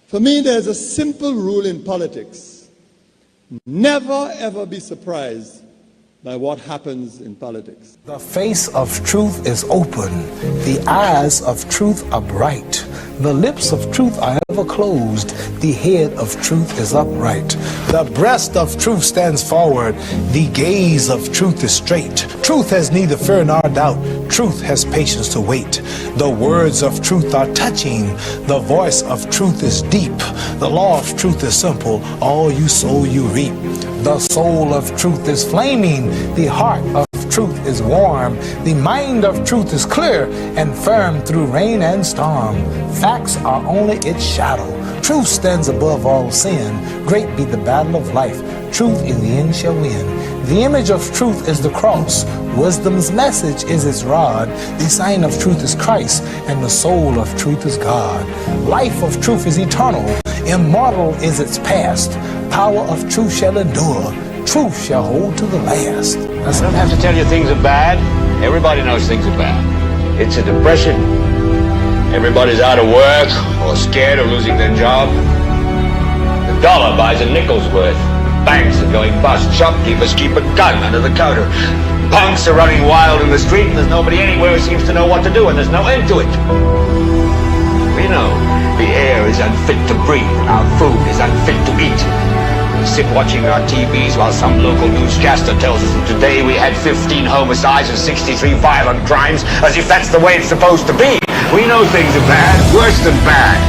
For me, there's a simple rule in politics. Never, ever be surprised by what happens in politics. The face of truth is open. The eyes of truth are bright. The lips of truth are ever closed. The head of truth is upright. The breast of truth stands forward. The gaze of truth is straight. Truth has neither fear nor doubt. Truth has patience to wait. The words of truth are touching. The voice of truth is deep. The law of truth is simple. All you sow, you reap. The soul of truth is flaming. The heart of truth is warm. The mind of truth is clear and firm through rain and storm. Facts are only its shadow. Truth stands above all sin. Great be the battle of life. Truth in the end shall win. The image of truth is the cross. Wisdom's message is its rod. The sign of truth is Christ, and the soul of truth is God. Life of truth is eternal. Immortal is its past. Power of truth shall endure. Truth shall hold to the last. I don't have to tell you things are bad. Everybody knows things are bad. It's a depression. Everybody's out of work or scared of losing their job. The dollar buys a nickel's worth. Banks are going bust. Shopkeepers keep a gun under the counter. Punks are running wild in the street, and there's nobody anywhere who seems to know what to do, and there's no end to it. We know the air is unfit to breathe, and our food is unfit to eat. We sit watching our TVs while some local newscaster tells us that today we had 15 homicides and 63 violent crimes, as if that's the way it's supposed to be. We know things are bad, worse than bad.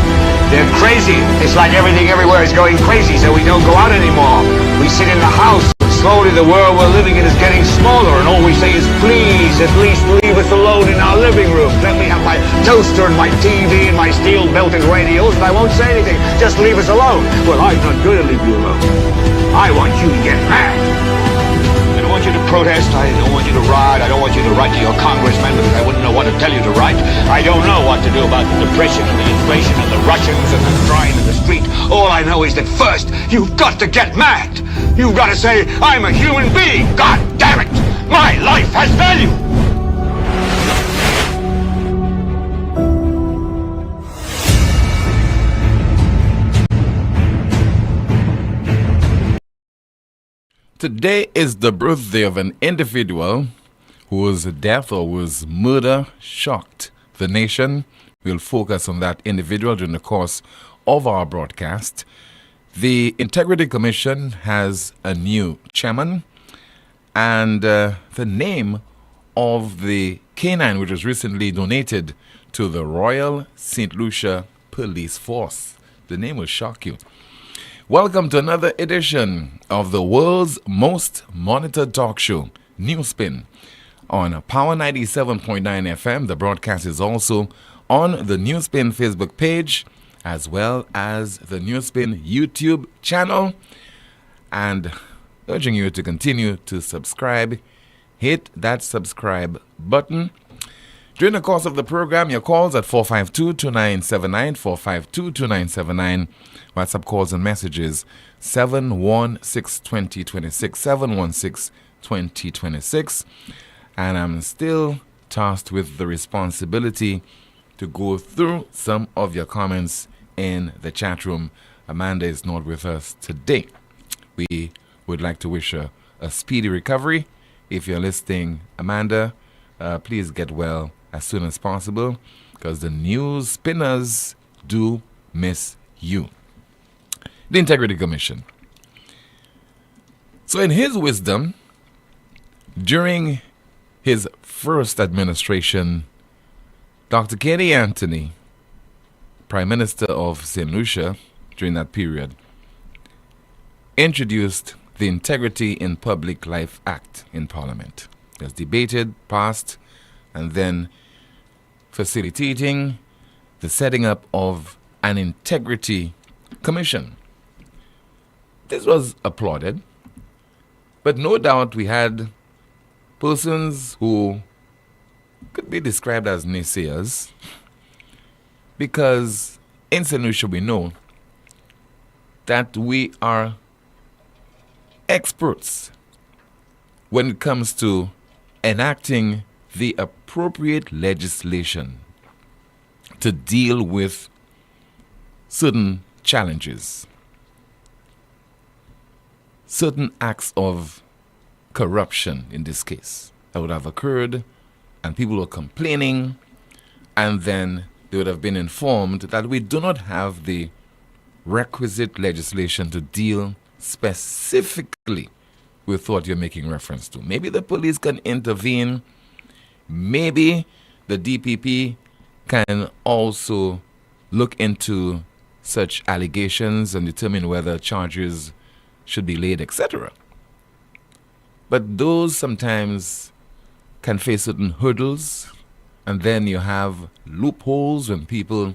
They're crazy. It's like everything everywhere is going crazy, so we don't go out anymore. We sit in the house. Slowly the world we're living in is getting smaller, and all we say is, please, at least leave us alone in our living room. Let me have my toaster and my TV and my steel-belted radios, and I won't say anything. Just leave us alone. Well, I'm not going to leave you alone. I want you to get mad. I don't want you to protest. I don't want you to riot. I don't want you to write to your congressman, because I wouldn't know what to tell you to write. I don't know what to do about the depression and the inflation and the Russians and the crying in the street. All I know is that first, you've got to get mad. You've got to say, I'm a human being. God damn it. My life has value. Today is the birthday of an individual whose death or whose murder shocked the nation. We'll focus on that individual during the course of our broadcast. The Integrity Commission has a new chairman, and the name of the canine which was recently donated to the Royal St. Lucia Police Force. The name will shock you. Welcome to another edition of the world's most monitored talk show, NewsSpin, on Power 97.9 FM. The broadcast is also on the NewsSpin Facebook page, as well as the NewsSpin YouTube channel, and urging you to continue to subscribe. Hit that subscribe button. During the course of the program, your calls at 452-2979, 452-2979, WhatsApp calls and messages 716-2026, 716-2026, and I'm still tasked with the responsibility to go through some of your comments in the chat room. Amanda is not with us today. We would like to wish her a speedy recovery. If you're listening, Amanda, please get well as soon as possible, because the news spinners do miss you. The Integrity Commission. So in his wisdom, during his first administration, Dr. Kenny Anthony, Prime Minister of St. Lucia during that period, introduced the Integrity in Public Life Act in Parliament. It was debated, passed, and then facilitating the setting up of an Integrity Commission. This was applauded, but no doubt we had persons who could be described as naysayers, because in St. Lucia we know that we are experts when it comes to enacting the appropriate legislation to deal with certain challenges. Certain acts of corruption, in this case, that would have occurred, and people were complaining, and then they would have been informed that we do not have the requisite legislation to deal specifically with what you're making reference to. Maybe the police can intervene. Maybe the DPP can also look into such allegations and determine whether charges should be laid, etc. But those sometimes can face certain hurdles, and then you have loopholes when people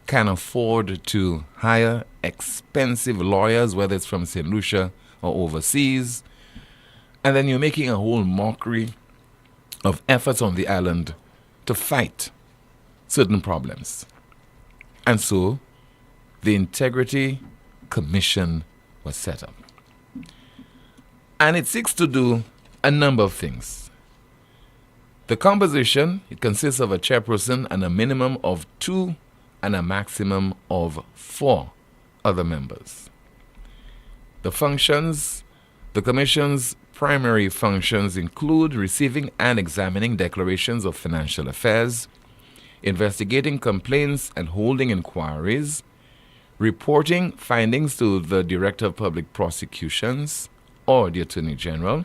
can afford to hire expensive lawyers, whether it's from St. Lucia or overseas, and then you're making a whole mockery of efforts on the island to fight certain problems. And so the Integrity Commission was set up. And it seeks to do a number of things. The composition, it consists of a chairperson and a minimum of 2 and a maximum of 4 other members. The functions, the Commission's primary functions include receiving and examining declarations of financial affairs, investigating complaints and holding inquiries, reporting findings to the Director of Public Prosecutions or the Attorney General,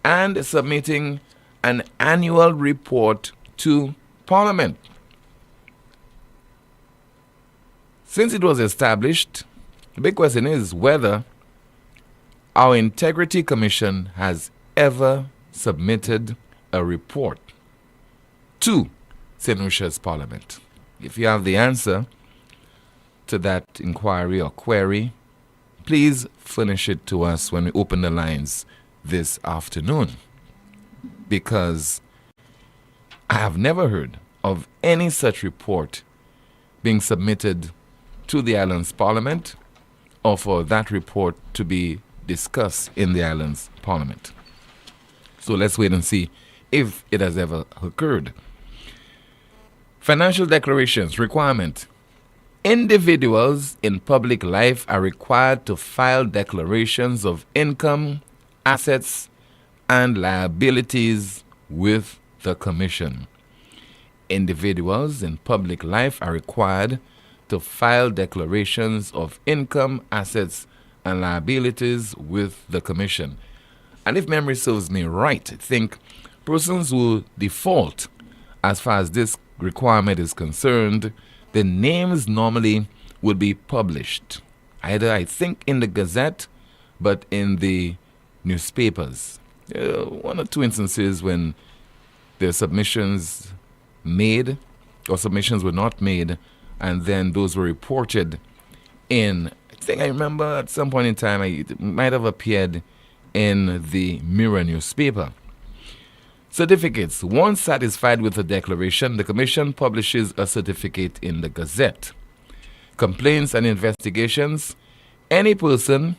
and submitting an annual report to Parliament. Since it was established, the big question is whether our Integrity Commission has ever submitted a report to St. Lucia's Parliament. If you have the answer to that inquiry or query, please furnish it to us when we open the lines this afternoon, because I have never heard of any such report being submitted to the island's Parliament or for that report to be discussed in the island's Parliament. So let's wait and see if it has ever occurred. Financial declarations requirement. Individuals in public life are required to file declarations of income, assets, and liabilities with the Commission. Individuals in public life are required to file declarations of income, assets, and liabilities with the Commission. And if memory serves me right, I think persons who default as far as this requirement is concerned, the names normally would be published, either I think in the Gazette, but in the newspapers. 1 or 2 instances when there are submissions made or submissions were not made, and then those were reported in, I think I remember at some point in time, it might have appeared in the Mirror newspaper. Certificates. Once satisfied with the declaration, the Commission publishes a certificate in the Gazette. Complaints and investigations. Any person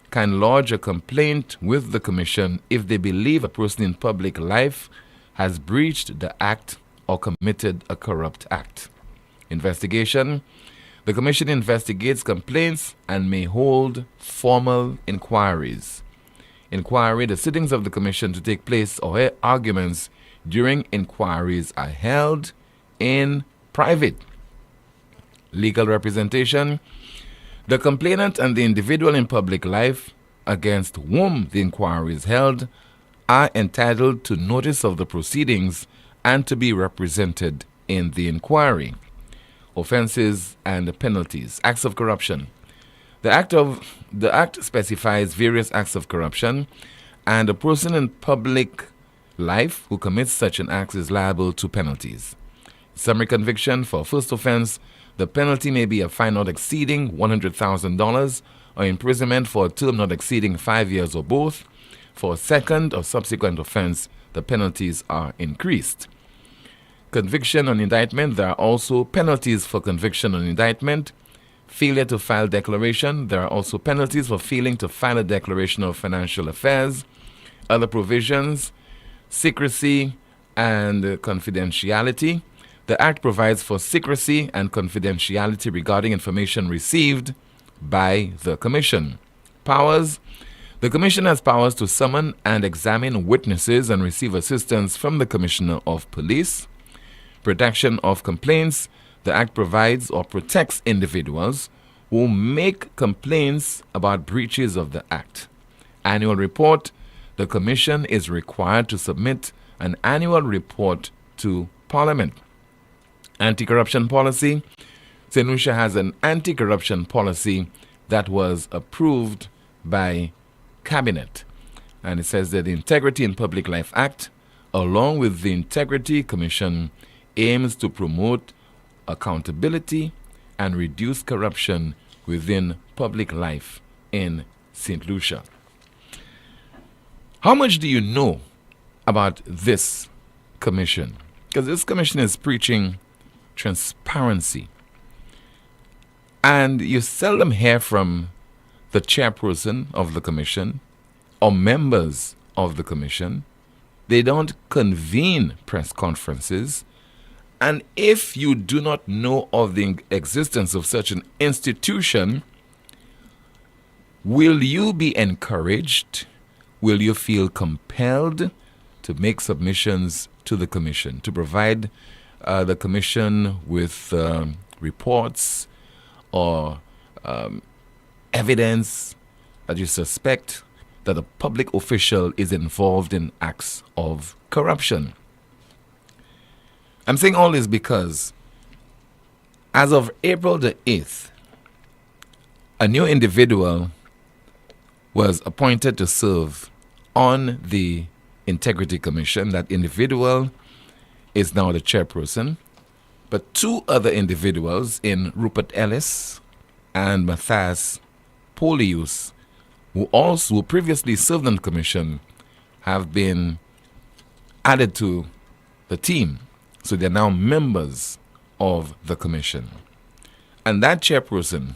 can lodge a complaint with the Commission if they believe a person in public life has breached the Act or committed a corrupt act. Investigation. The Commission investigates complaints and may hold formal inquiries. Inquiry. The sittings of the Commission to take place or hear arguments during inquiries are held in private. Legal representation. The complainant and the individual in public life against whom the inquiry is held are entitled to notice of the proceedings and to be represented in the inquiry. Offenses and penalties. Acts of corruption. The Act specifies various acts of corruption, and a person in public life who commits such an act is liable to penalties. Summary conviction. For first offense, the penalty may be a fine not exceeding $100,000 or imprisonment for a term not exceeding 5 years or both. For a second or subsequent offense, the penalties are increased. Conviction on indictment. There are also penalties for conviction on indictment. Failure to file declaration. There are also penalties for failing to file a declaration of financial affairs. Other provisions. Secrecy and confidentiality. The Act provides for secrecy and confidentiality regarding information received by the Commission. Powers. The Commission has powers to summon and examine witnesses and receive assistance from the Commissioner of Police. Protection of complaints. The Act provides or protects individuals who make complaints about breaches of the Act. Annual report. The Commission is required to submit an annual report to Parliament. Anti-corruption policy. St. Lucia has an anti-corruption policy that was approved by Cabinet. And it says that the Integrity in Public Life Act, along with the Integrity Commission, aims to promote accountability and reduce corruption within public life in St. Lucia. How much do you know about this commission? Because this commission is preaching transparency. And you seldom hear from the chairperson of the commission or members of the commission. They don't convene press conferences. And if you do not know of the existence of such an institution, will you be encouraged? Will you feel compelled to make submissions to the commission, to provide the commission with reports or evidence that you suspect that a public official is involved in acts of corruption? I'm saying all this because as of April the 8th, a new individual was appointed to serve on the Integrity Commission. That individual is now the chairperson, but two other individuals in Rupert Ellis and Matthias Poleon, who previously served on the commission, have been added to the team. So they're now members of the commission. And that chairperson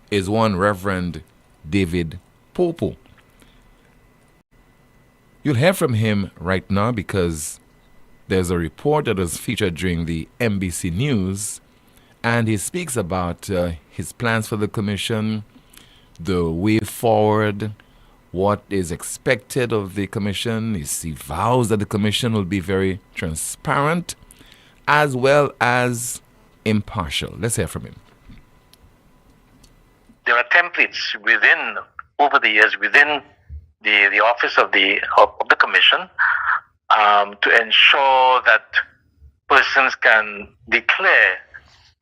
is one Reverend David Popo. You'll hear from him right now because there's a report that was featured during the NBC News, and he speaks about his plans for the commission, the way forward, what is expected of the commission. He vows that the commission will be very transparent as well as impartial. Let's hear from him. There are templates over the years, within the office of the commission, to ensure that persons can declare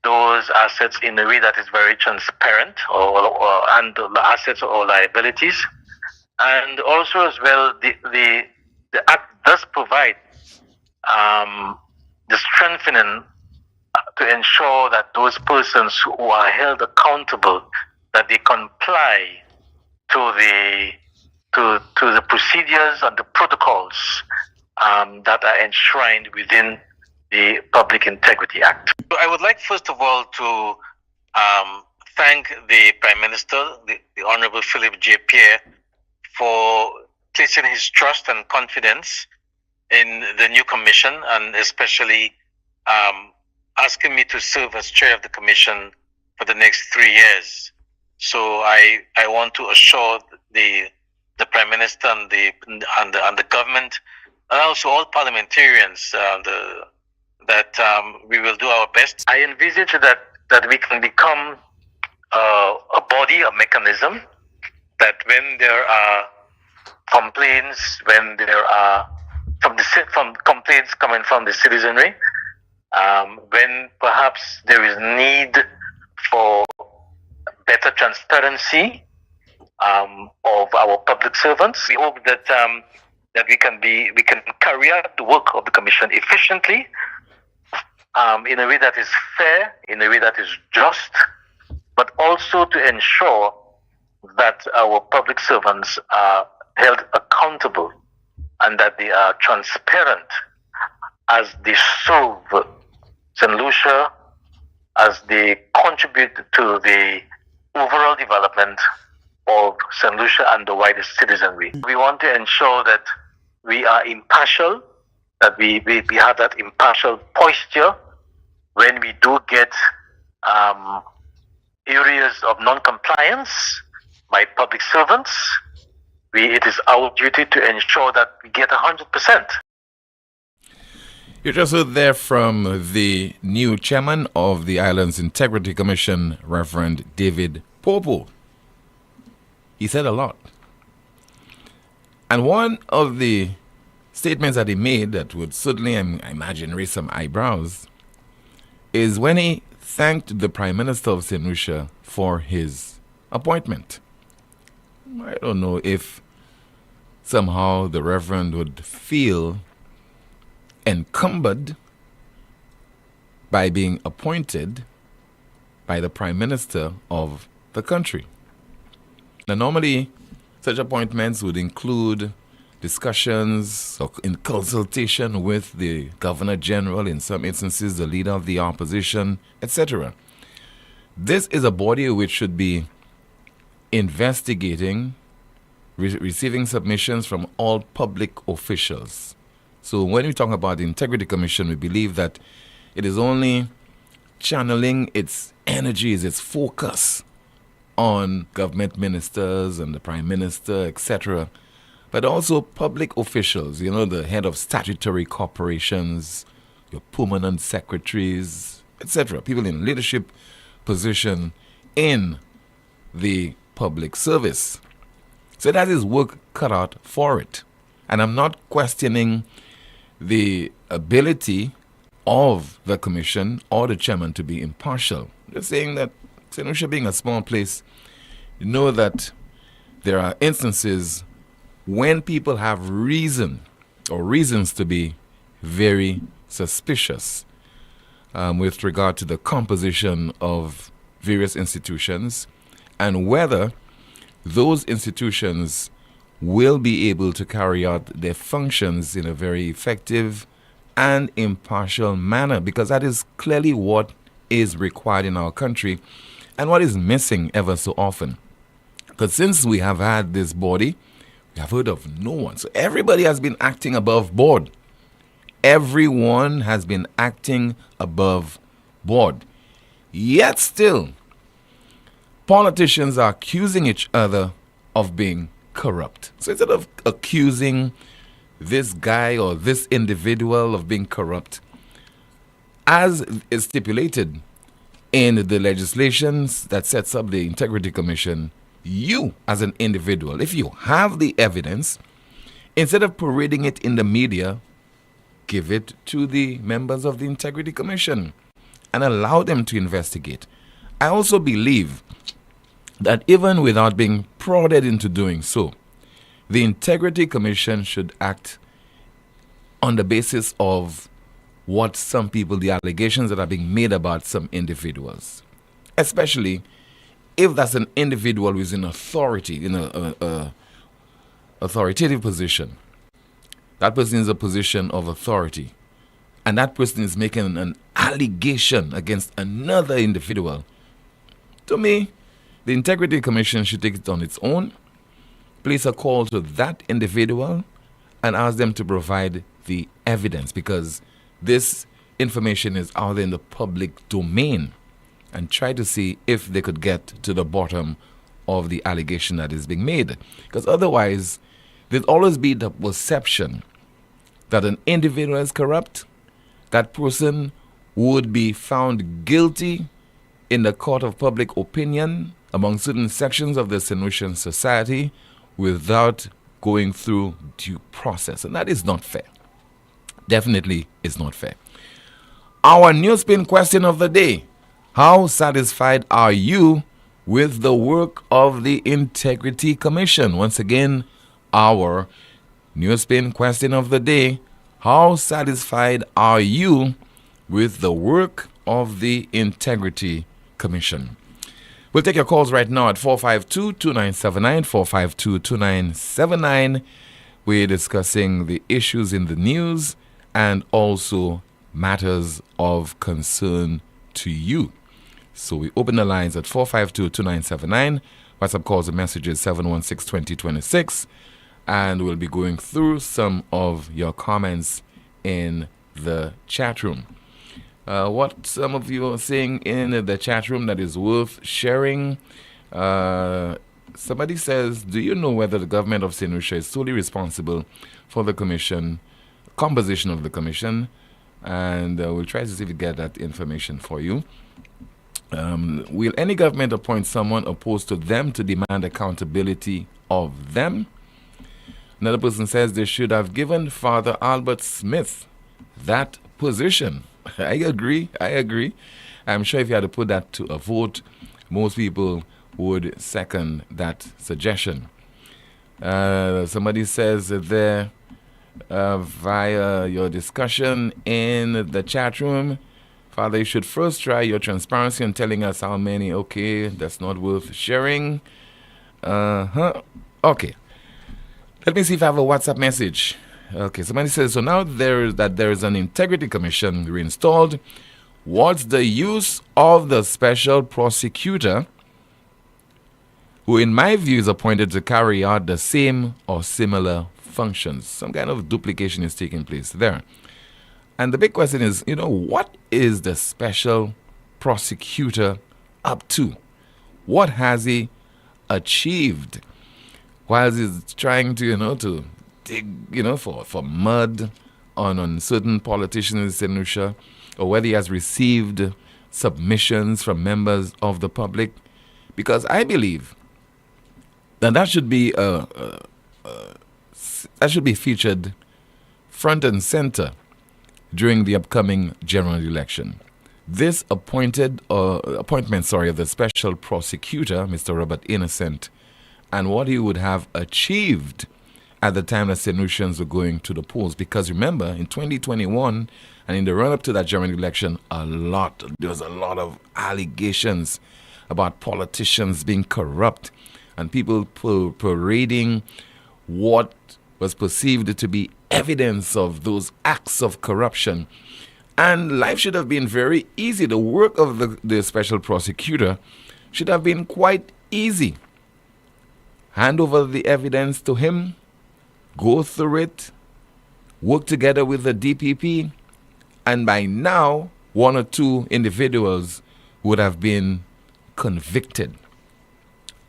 those assets in a way that is very transparent, and the assets or liabilities. And also as well, the Act does provide the strengthening to ensure that those persons who are held accountable, that they comply to the procedures and the protocols that are enshrined within the Public Integrity Act. So I would like first of all to thank the Prime Minister, the Honorable Philip J. Pierre, for placing his trust and confidence in the new commission, and especially asking me to serve as chair of the commission for the next 3 years. So I want to assure the Prime Minister and the government, and also all parliamentarians, that we will do our best. I envisage that we can become a body, a mechanism, that when there are complaints, when there are from complaints coming from the citizenry, when perhaps there is need for better transparency of our public servants, we hope that we can carry out the work of the commission efficiently, in a way that is fair, in a way that is just, but also to ensure that our public servants are held accountable and that they are transparent as they serve St. Lucia, as they contribute to the overall development of St. Lucia and the wider citizenry. We want to ensure that we are impartial, that we have that impartial posture get areas of non-compliance by public servants, it is our duty to ensure that we get 100%. You just heard there from the new chairman of the Islands Integrity Commission, Reverend David Popo. He said a lot. And one of the statements that he made that would certainly, I imagine, raise some eyebrows is when he thanked the Prime Minister of St. Lucia for his appointment. I don't know if somehow the Reverend would feel encumbered by being appointed by the Prime Minister of the country. Now, normally, such appointments would include discussions or in consultation with the Governor General, in some instances the Leader of the Opposition, etc. This is a body which should be investigating, receiving submissions from all public officials. So when we talk about the Integrity Commission, we believe that it is only channeling its energies, its focus on government ministers and the Prime Minister, etc., but also public officials, the head of statutory corporations, your permanent secretaries, etc., people in leadership position in the public service. So that is work cut out for it. And I'm not questioning the ability of the commission or the chairman to be impartial. I'm just saying that St. Lucia being a small place, you know that there are instances when people have reasons to be very suspicious with regard to the composition of various institutions and whether those institutions will be able to carry out their functions in a very effective and impartial manner, because that is clearly what is required in our country and what is missing ever so often. Because since we have had this body, we have heard of no one. So everybody has been acting above board. Everyone has been acting above board. Yet still, politicians are accusing each other of being corrupt. So instead of accusing this guy or this individual of being corrupt, as is stipulated in the legislations that sets up the Integrity Commission, you as an individual, if you have the evidence, instead of parading it in the media, give it to the members of the Integrity Commission and allow them to investigate. I also believe that even without being prodded into doing so, the Integrity Commission should act on the basis of what some people, the allegations that are being made about some individuals, especially if that's an individual who is in authority, in a authoritative position. That person is a position of authority, and that person is making an allegation against another individual. To me, the Integrity Commission should take it on its own, place a call to that individual, and ask them to provide the evidence, because this information is out there in the public domain, and try to see if they could get to the bottom of the allegation that is being made. Because otherwise, there'll always be the perception that an individual is corrupt, that person would be found guilty in the court of public opinion among certain sections of the St. Lucian society without going through due process. And that is not fair. Definitely is not fair. Our NewsSpin question of the day: how satisfied are you with the work of the Integrity Commission? Once again, our NewsSpin question of the day: how satisfied are you with the work of the Integrity Commission? We'll take your calls right now at 452-2979, 452-2979. We're discussing the issues in the news and also matters of concern to you. So we open the lines at 452-2979. WhatsApp calls and messages 716-2026. And we'll be going through some of your comments in the chat room. What some of you are saying in the chat room that is worth sharing. Somebody says, do you know whether the government of St. Lucia is solely responsible for the composition of the commission? And we'll try to see if we get that information for you. Will any government appoint someone opposed to them to demand accountability of them? Another person says they should have given Father Albert Smith that position. I agree. I'm sure if you had to put that to a vote, most people would second that suggestion. Somebody says there via your discussion in the chat room, Father, you should first try your transparency in telling us how many. Okay, that's not worth sharing. Okay. Let me see if I have a WhatsApp message. Okay, somebody says, so now there is an integrity commission reinstalled. What's the use of the special prosecutor who, in my view, is appointed to carry out the same or similar functions? Some kind of duplication is taking place there. And the big question is, what is the special prosecutor up to? What has he achieved while he's trying to, to dig, for mud on certain politicians in St. Lucia, or whether he has received submissions from members of the public? Because I believe that should be featured front and center during the upcoming general election. This appointment of the special prosecutor, Mr. Robert Innocent, and what he would have achieved at the time that St. Lucians were going to the polls. Because remember, in 2021 and in the run-up to that general election, there was a lot of allegations about politicians being corrupt and people parading what was perceived to be evidence of those acts of corruption. And life should have been very easy. The work of the special prosecutor should have been quite easy. Hand over the evidence to him, go through it, work together with the DPP, and by now, one or two individuals would have been convicted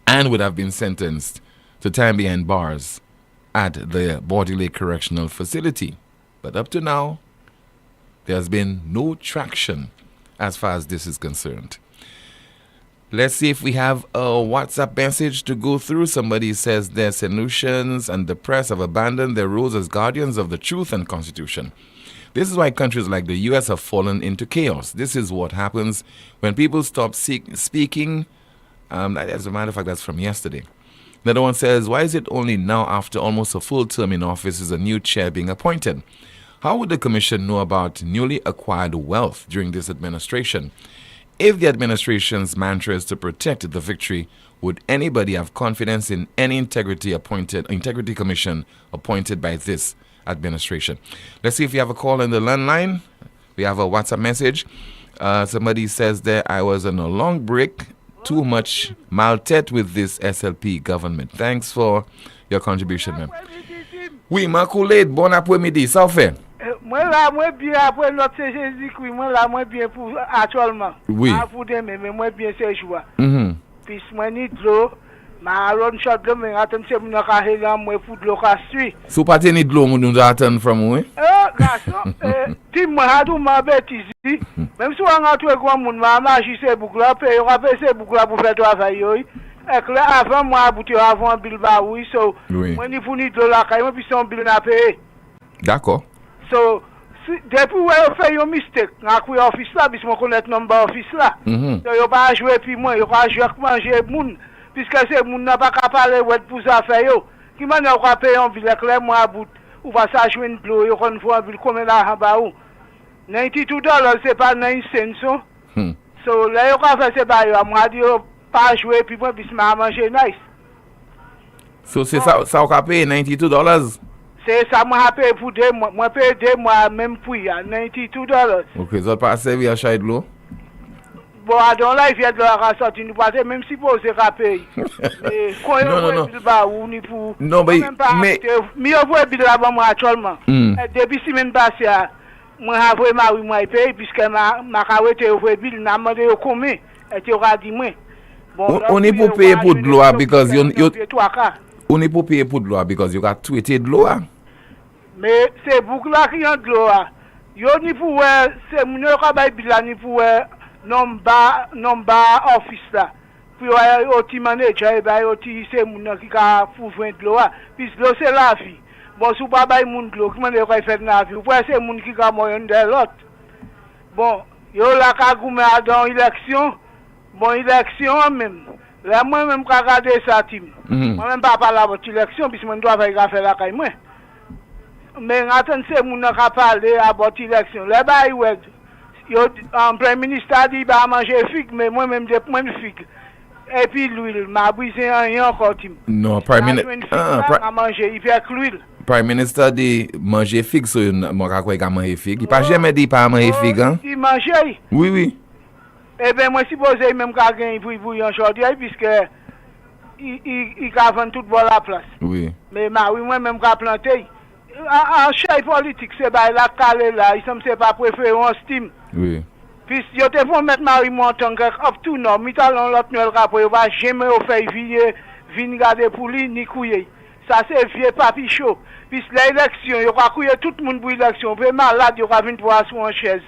and would have been sentenced to time behind bars at the Bordelais Correctional Facility. But up to now, there has been no traction as far as this is concerned. Let's see if we have a WhatsApp message to go through. Somebody says their St. Lucians and the press have abandoned their roles as guardians of the truth and Constitution. This is why countries like the U.S. have fallen into chaos. This is what happens when people stop speaking. As a matter of fact, that's from yesterday. Another one says, why is it only now, after almost a full term in office, is a new chair being appointed? How would the commission know about newly acquired wealth during this administration? If the administration's mantra is to protect the victory, would anybody have confidence in any integrity commission appointed by this administration? Let's see if we have a call on the landline. We have a WhatsApp message. Somebody says there, I was on a long break. Too much maltête with this SLP government. Thanks for your contribution, ma'am. Oui, Macoulade, bon après-midi, ça fait? Moi là, moi bien après notre Jésus-Christ, moi là, moi bien pour actuellement. Oui. Pour demain, mais moi bien ces jours. Puis moi ni de l'eau, ma run shot demain, attends, c'est mon carré là, moi pour de l'eau qu'à suivre. So pas tenir de l'eau, nous attend from où? Garçon, dis-moi, à tout ma bêtise. Même si on a tout grand monde, ma magie c'est beaucoup là, paye, on va payer c'est beaucoup là pour faire travail. Et que là, avant moi, aboutir avant Bilbao, oui, so, moi ni pour ni de l'eau là, quand même, puis son bill n'a payé. D'accord. So, depuis où on fait un mistake, on a créé office là, puisque on connaît le number office là. Donc, on pas jouer puis moi, on va jouer avec manger moun, puisque c'est moun n'a pas qu'à parler pour ça faire yo. Qui m'a on va payer un bill clair moi à bout, ou va ça jouer une bleu, on va voir un bill combien là bas où. $92 c'est pas 9 cents. So, là on va faire c'est pas yo, moi dit pas jouer puis moi puis m'a manger nice. So c'est ça on va payer $92. C'est ça, moi, paye pour 2 mois. Moi, paye 2 mois, même pour $92. Ok, ça va pas servir à chaque l'eau? Bon, donc là, il vient de la sortir, nous passer, même si vous avez payé. Non, mais. Mais on voit bien là-bas, moi, actuellement. Depuis semaine passée, moi avoué mari moi paye puisque ma kawete ouvre bill n'a demandé au combien et tu aura dit moi. Bon, on est pour payer pour de l'eau because on est pour payer pour de l'eau because you got tweeted de l'eau. Mais c'est beaucoup là qui ont de l'eau. Yo ni pour c'est mon yo ka bay bill là ni pour number office là. Puis au ti manager et bay au ti c'est mon qui ka pour vendre de l'eau. Puis l'eau c'est la vie. Bon, si vous ne pouvez pas moun de l'eau, comment vous pouvez faire de la vie? Vous pouvez faire moun qui a moyen de l'autre. Bon, yo la ka goume dans l'élection. Bon, élection même. Là, moi-même, quand je regarde ça, moi-même, pas parler à votre élection, puisque je dois faire la caille. Mais attendez, c'est moun qui parler à votre élection. Là, bah, un premier ministre a dit qu'il va manger figue, mais moi-même, je prends figue. Et puis l'huile, m'a brisé rien encore. Non, Prime Minister. Il fait l'huile. Prime Minister dit manger figue, so moi je crois manger figue. Il pas jamais dit pas manger figue hein. Il mange. Oui oui. Eh ben moi supposé même qu'a gagné pour aujourd'hui puisque il a vendu toute la place. Oui. Mais moi même qu'a planté. En chef politique c'est ba la calé là, il semble c'est pas préférence team. Oui. Puis yo te vont mettre Marie Monton up tout non, mi talon l'autre noël rapport, va jamais au faire vin garder pour lui ni couiller. Ça c'est vieux papi chaud. Puis l'élection, il y aura couillé tout le monde pour l'élection. Puis malade, il y aura venir pour asseoir en chaise.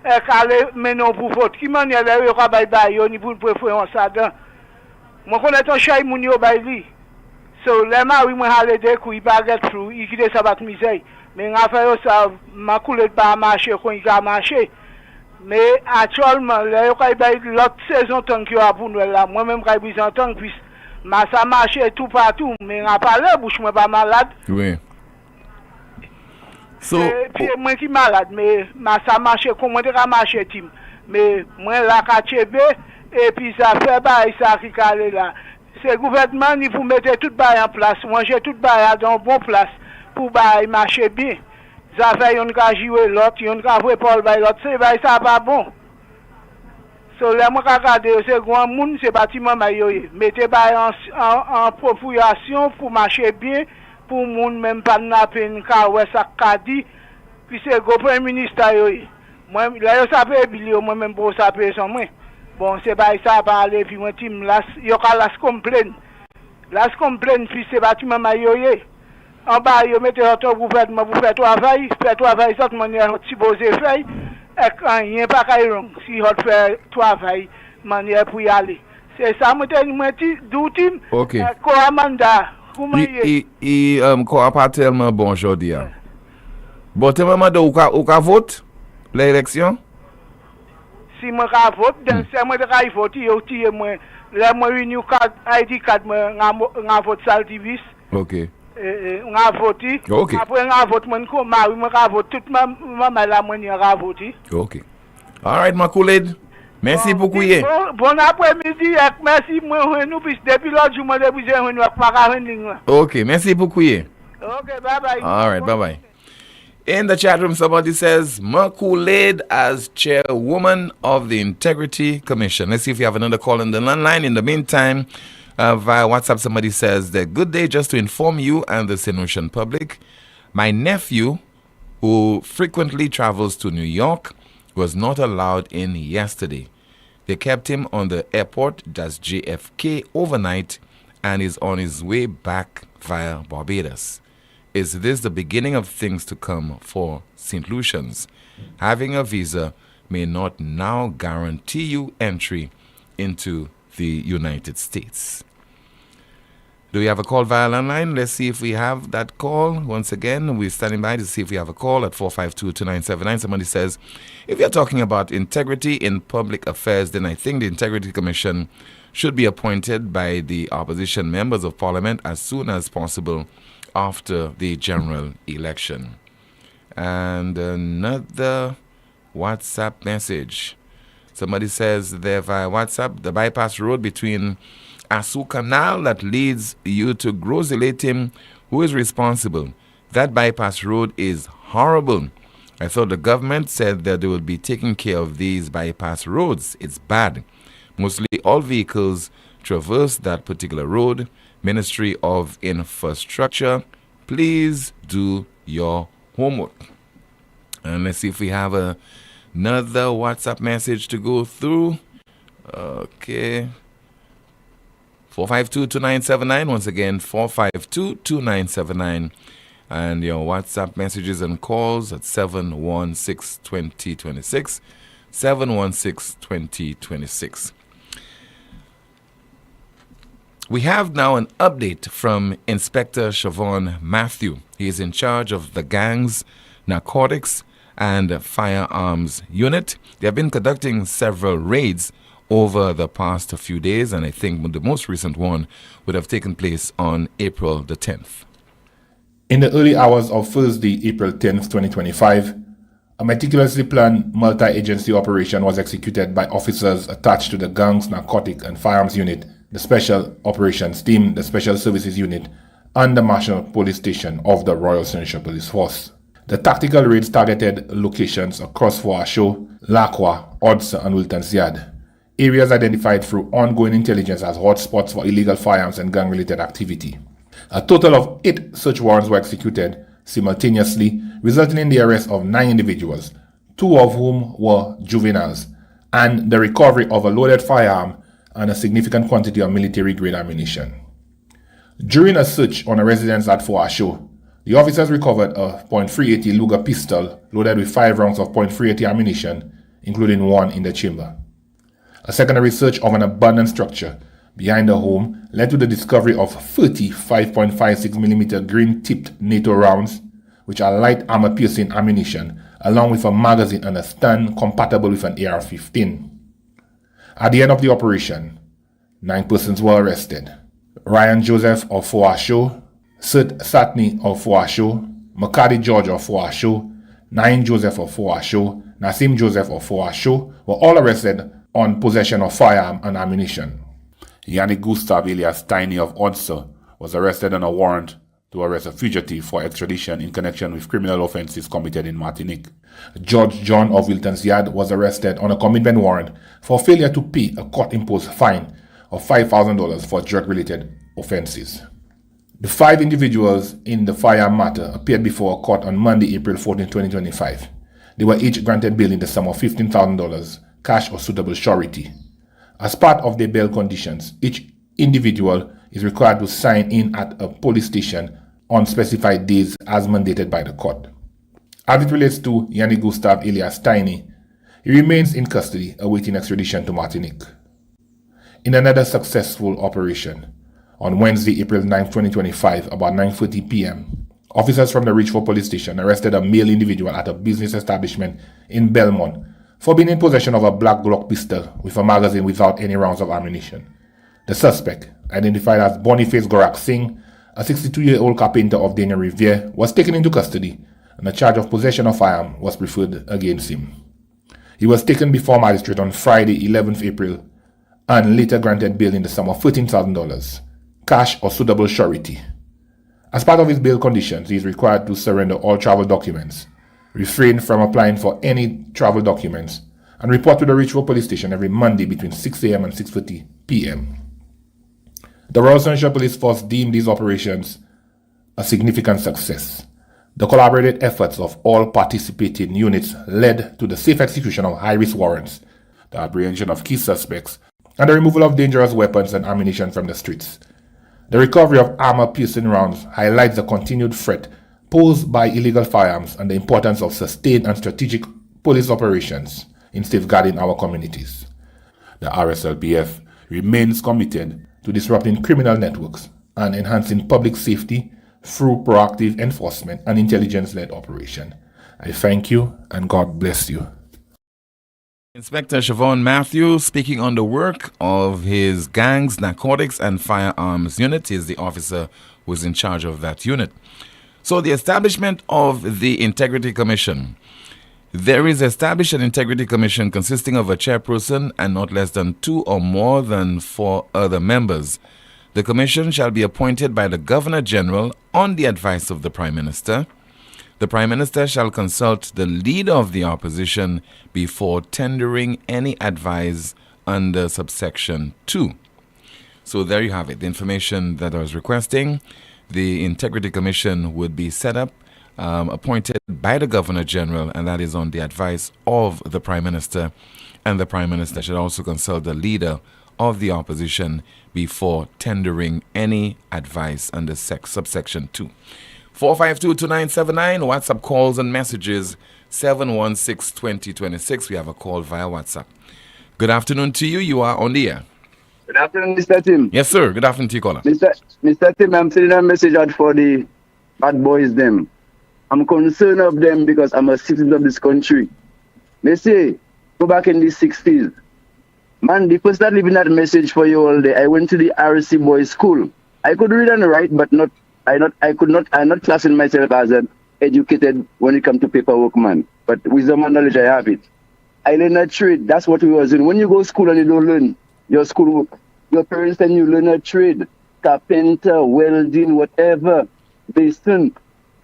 Et calé maintenant pour vote. Qui m'en est là, il y aura bail au niveau de préférence ça dedans. Moi connais ton chay moun yo bail li. So les mari moi aller des coups, il baguette flou, il quitte sa bat misère. Mais en fait ça m'a coulé pas marcher quand il a marché. Mais actuellement, là il y a bail l'autre saison tant qu'il y a pour nous là. Moi même quand il tant puis ça marche tout partout, mais on parle bouche moi pas malade. Oui. So, puis moi qui malade, mais ça marche comment ça marche tim. Mais moi là KTB et puis ça fait bail ça qui calé là. C'est gouvernement il faut mettre tout bail en place, manger tout bail dans bon place pour bail marcher bien. Ça fait on ka jouer l'autre, on ka jouer Paul bail l'autre, c'est bail ça pas bon. So là moi regarder c'est grand monde c'est bâtiment mayoye mettez ba en population pour marcher bien pour monde même pas na peine ka ouais ça ka dit puis c'est go premier ministre yoye moi là yo ça peut bilio moi même pour ça peut son moi bon c'est pas ça parler puis moi team là yo ka las complain puis c'est bâtiment mayoye en bas yo mettez autre gouvernement pour faire travail cette manière si posé faire il n'y a pas qu'à si on fait travail manière pour y aller. C'est ça, moi, d'outil. Ok. Quoi, mandat. Quoi, pas tellement bon aujourd'hui. Bon, tu m'as dit où vote l'élection? Si moi, je vote, c'est moi qui vote, moi, réunion ID card, moi, vote salle divis. Ok. On a voté. Okay. Après, on a voté. On a voté. Toute ma la moitié a voté. Ok. All right, ma collègue. Merci beaucoup. Bon après-midi. Merci. Moi, nous, depuis l'autre jour, depuis nous, ok, merci beaucoup. Ok, bye-bye. All right, bye-bye. In the chat room, somebody says, Makuled as chairwoman of the Integrity Commission. Let's see if we have another call on the line. In the meantime, via WhatsApp, somebody says that good day, just to inform you and the St. Lucian public. My nephew, who frequently travels to New York, was not allowed in yesterday. They kept him on the airport, that's JFK, overnight and is on his way back via Barbados. Is this the beginning of things to come for St. Lucians? Having a visa may not now guarantee you entry into the United States. Do we have a call via landline? Let's see if we have that call. Once again, we're standing by to see if we have a call at 452-2979. Somebody says, if you're talking about integrity in public affairs, then I think the Integrity Commission should be appointed by the opposition members of Parliament as soon as possible after the general election. And another WhatsApp message. Somebody says there via WhatsApp, the bypass road between Asu Canal that leads you to Groselatim, who is responsible? That bypass road is horrible. I thought the government said that they would be taking care of these bypass roads. It's bad. Mostly all vehicles traverse that particular road. Ministry of Infrastructure, please do your homework. And let's see if we have another WhatsApp message to go through. Okay. 452-2979. Once again, 452-2979. And your WhatsApp messages and calls at 716-2026. 716-2026. We have now an update from Inspector Siobhan Matthew. He is in charge of the Gangs, Narcotics, and Firearms Unit. They have been conducting several raids over the past few days, and I think the most recent one would have taken place on April the 10th. In the early hours of Thursday, April 10th, 2025, a meticulously planned multi-agency operation was executed by officers attached to the Gangs, Narcotics, and Firearms Unit, the Special Operations Team, the Special Services Unit, and the Marshall Police Station of the Royal Seneschal Police Force. The tactical raids targeted locations across Foasho, Lakwa, Odsa, and Wilton's Yard, areas identified through ongoing intelligence as hotspots for illegal firearms and gang-related activity. A total of 8 search warrants were executed simultaneously, resulting in the arrest of 9 individuals, 2 of whom were juveniles, and the recovery of a loaded firearm and a significant quantity of military-grade ammunition. During a search on a residence at Foasho, the officers recovered a .380 Luger pistol loaded with 5 rounds of .380 ammunition, including 1 in the chamber. A secondary search of an abandoned structure behind the home led to the discovery of 30 5.56mm green-tipped NATO rounds, which are light armor-piercing ammunition, along with a magazine and a stand compatible with an AR-15. At the end of the operation, 9 persons were arrested. Ryan Joseph of Foasho, Seth Satney of Foasho, Makadi George of Foasho, Nain Joseph of Foasho, Nassim Joseph of Foasho were all arrested on possession of firearm and ammunition. Yannick Gustav alias Tiny of Odsa was arrested on a warrant to arrest a fugitive for extradition in connection with criminal offenses committed in Martinique. George John of Wilton's Yard was arrested on a commitment warrant for failure to pay a court-imposed fine of $5,000 for drug-related offenses. The 5 individuals in the firearm matter appeared before a court on Monday, April 14, 2025. They were each granted bail in the sum of $15,000, cash or suitable surety. As part of their bail conditions, each individual is required to sign in at a police station on specified days as mandated by the court. As it relates to Yannick Gustav alias Tiny, he remains in custody awaiting extradition to Martinique. In another successful operation, on Wednesday, April 9, 2025, about 9:30 p.m., officers from the Richford Police Station arrested a male individual at a business establishment in Belmont for being in possession of a black Glock pistol with a magazine without any rounds of ammunition. The suspect, identified as Boniface Gorak Singh, a 62-year-old carpenter of Daniel Riviere, was taken into custody and a charge of possession of firearm was preferred against him. He was taken before magistrate on Friday, 11th April, and later granted bail in the sum of $13,000, cash or suitable surety. As part of his bail conditions, he is required to surrender all travel documents, refrain from applying for any travel documents, and report to the Richford Police Station every Monday between 6 a.m. and 6:30 p.m. The Royal Seneschal Police Force deemed these operations a significant success. The collaborated efforts of all participating units led to the safe execution of high-risk warrants, the apprehension of key suspects, and the removal of dangerous weapons and ammunition from the streets. The recovery of armor-piercing rounds highlights the continued threat posed by illegal firearms and the importance of sustained and strategic police operations in safeguarding our communities. The RSLPF remains committed to disrupting criminal networks and enhancing public safety through proactive enforcement and intelligence-led operation. I thank you and God bless you. Inspector Siobhan Matthew speaking on the work of his Gangs, Narcotics, and Firearms Unit. He is the officer who is in charge of that unit. So the establishment of the Integrity Commission. There is established an Integrity Commission consisting of a chairperson and not less than 2 or more than 4 other members. The commission shall be appointed by the Governor General on the advice of the Prime Minister. The Prime Minister shall consult the leader of the opposition before tendering any advice under subsection 2. So there you have it, the information that I was requesting. The Integrity Commission would be set up appointed by the Governor General, and that is on the advice of the Prime Minister. And the Prime Minister should also consult the leader of the opposition before tendering any advice under subsection 2. 452-2979, WhatsApp calls and messages 716-2026. We have a call via WhatsApp. Good afternoon to you. You are on the air. Good afternoon, Mr. Tim. Yes, sir. Good afternoon to you, caller. Mr. Tim, I'm sending a message out for the bad boys them. I'm concerned of them because I'm a citizen of this country. They say, go back in the 60s. Man, the person that leaving that message for you all day, I went to the RC boys school. I could read and write, but I'm not classing myself as an educated when it comes to paperwork, man. But wisdom and knowledge, I have it. I learned a trade. That's what we was doing. When you go to school and you don't learn your school, your parents and you learn a trade, carpenter, welding, whatever, basin.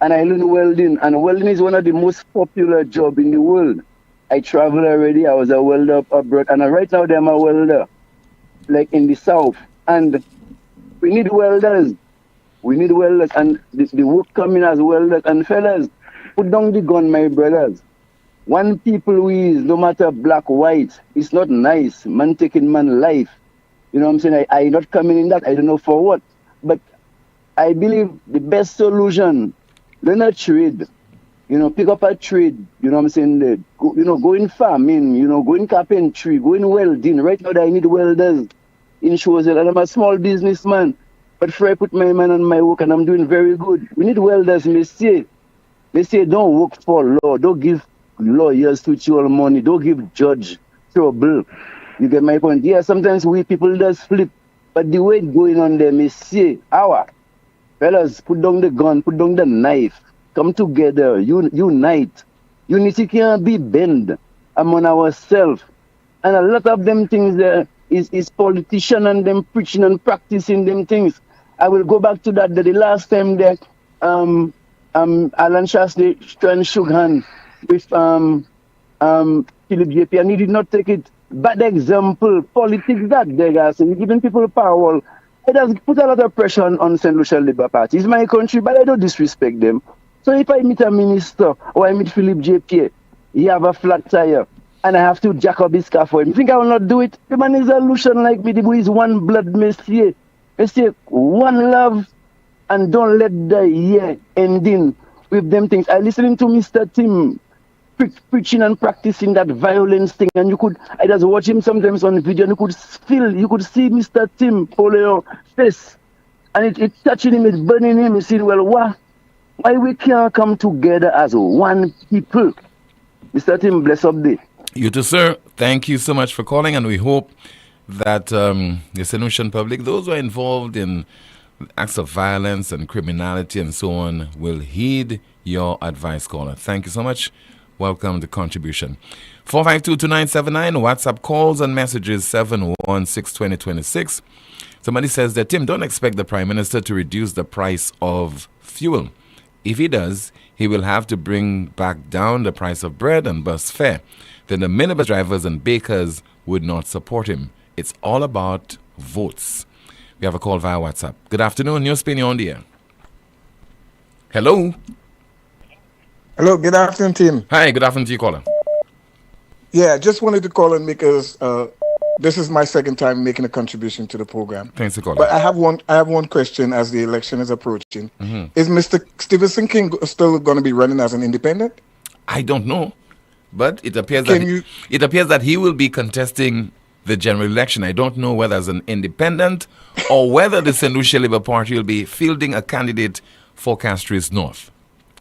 And I learned welding. And welding is one of the most popular jobs in the world. I traveled already. I was a welder abroad. And right now, I'm a welder, like in the South. And we need welders. We need welders. And the work coming as welders. And fellas, put down the gun, my brothers. One people we is, no matter black, white, it's not nice. Man taking man life. You know what I'm saying? I not coming in that. I don't know for what. But I believe the best solution, learn a trade. Pick up a trade. You know what I'm saying? Go in farming, go in carpentry, go in welding. Right now, I need welders in shows. And I'm a small businessman. But before I put my man on my work, and I'm doing very good. We need welders, Messieurs. Messieurs, don't work for law. Don't give lawyers to your money. Don't give judge trouble. You get my point? Yeah, sometimes we people just flip. But the way it's going on there, Messieurs, fellas, put down the gun, put down the knife. Come together, unite. Unity can't be bent among ourselves. And a lot of them things there is politician and them preaching and practicing them things. I will go back to that. The last time that Alan Shasley trying to shook hand with Philip JP, and he did not take it. Bad example, politics that they are saying, giving people power. It has put a lot of pressure on St. Lucia Labour Party. It's my country, but I don't disrespect them. So if I meet a minister or I meet Philip JP, he have a flat tire and I have to jack up his car for him. You think I will not do it? The man is a Lucian like me. The boy is one blood, Messieurs. Messieurs, one love, and don't let the year ending with them things. I listening to Mr. Tim preaching and practicing that violence thing, and I just watch him sometimes on video, and you could see Mr. Tim Poleon face, and it's touching him, it's burning him. You see, well, why we can't come together as one people? Mr. Tim, bless up day. You too, sir. Thank you so much for calling, and we hope that the St. Lucian public, those who are involved in acts of violence and criminality and so on, will heed your advice, caller. Thank you so much. Welcome to contribution. 452-2979, WhatsApp calls and messages 716-2026. Somebody says that, Tim, don't expect the Prime Minister to reduce the price of fuel. If he does, he will have to bring back down the price of bread and bus fare. Then the minibus drivers and bakers would not support him. It's all about votes. We have a call via WhatsApp. Good afternoon, NewsSpin, you're on the air. Hello. Hello, good afternoon, Tim. Hi, good afternoon to you, caller. Yeah, just wanted to call in because this is my second time making a contribution to the program. Thanks for calling. But I have one question as the election is approaching. Mm-hmm. Is Mr. Stephenson King still going to be running as an independent? I don't know, but it appears that he will be contesting the general election. I don't know whether as an independent or whether the St. Lucia Labour Party will be fielding a candidate for Castries North.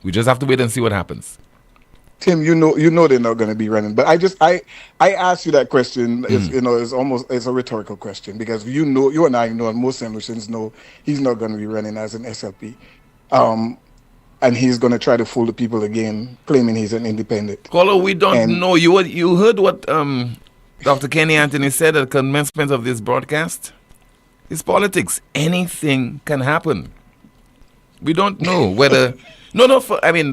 We just have to wait and see what happens. Tim, you know they're not going to be running, but I asked you that question. It's a rhetorical question because you and I know, and most St. Lucians know he's not going to be running as an SLP, and he's going to try to fool the people again, claiming he's an independent. Caller, we don't know. You heard what Dr. Kenny Anthony said at the commencement of this broadcast? It's politics. Anything can happen. We don't know whether...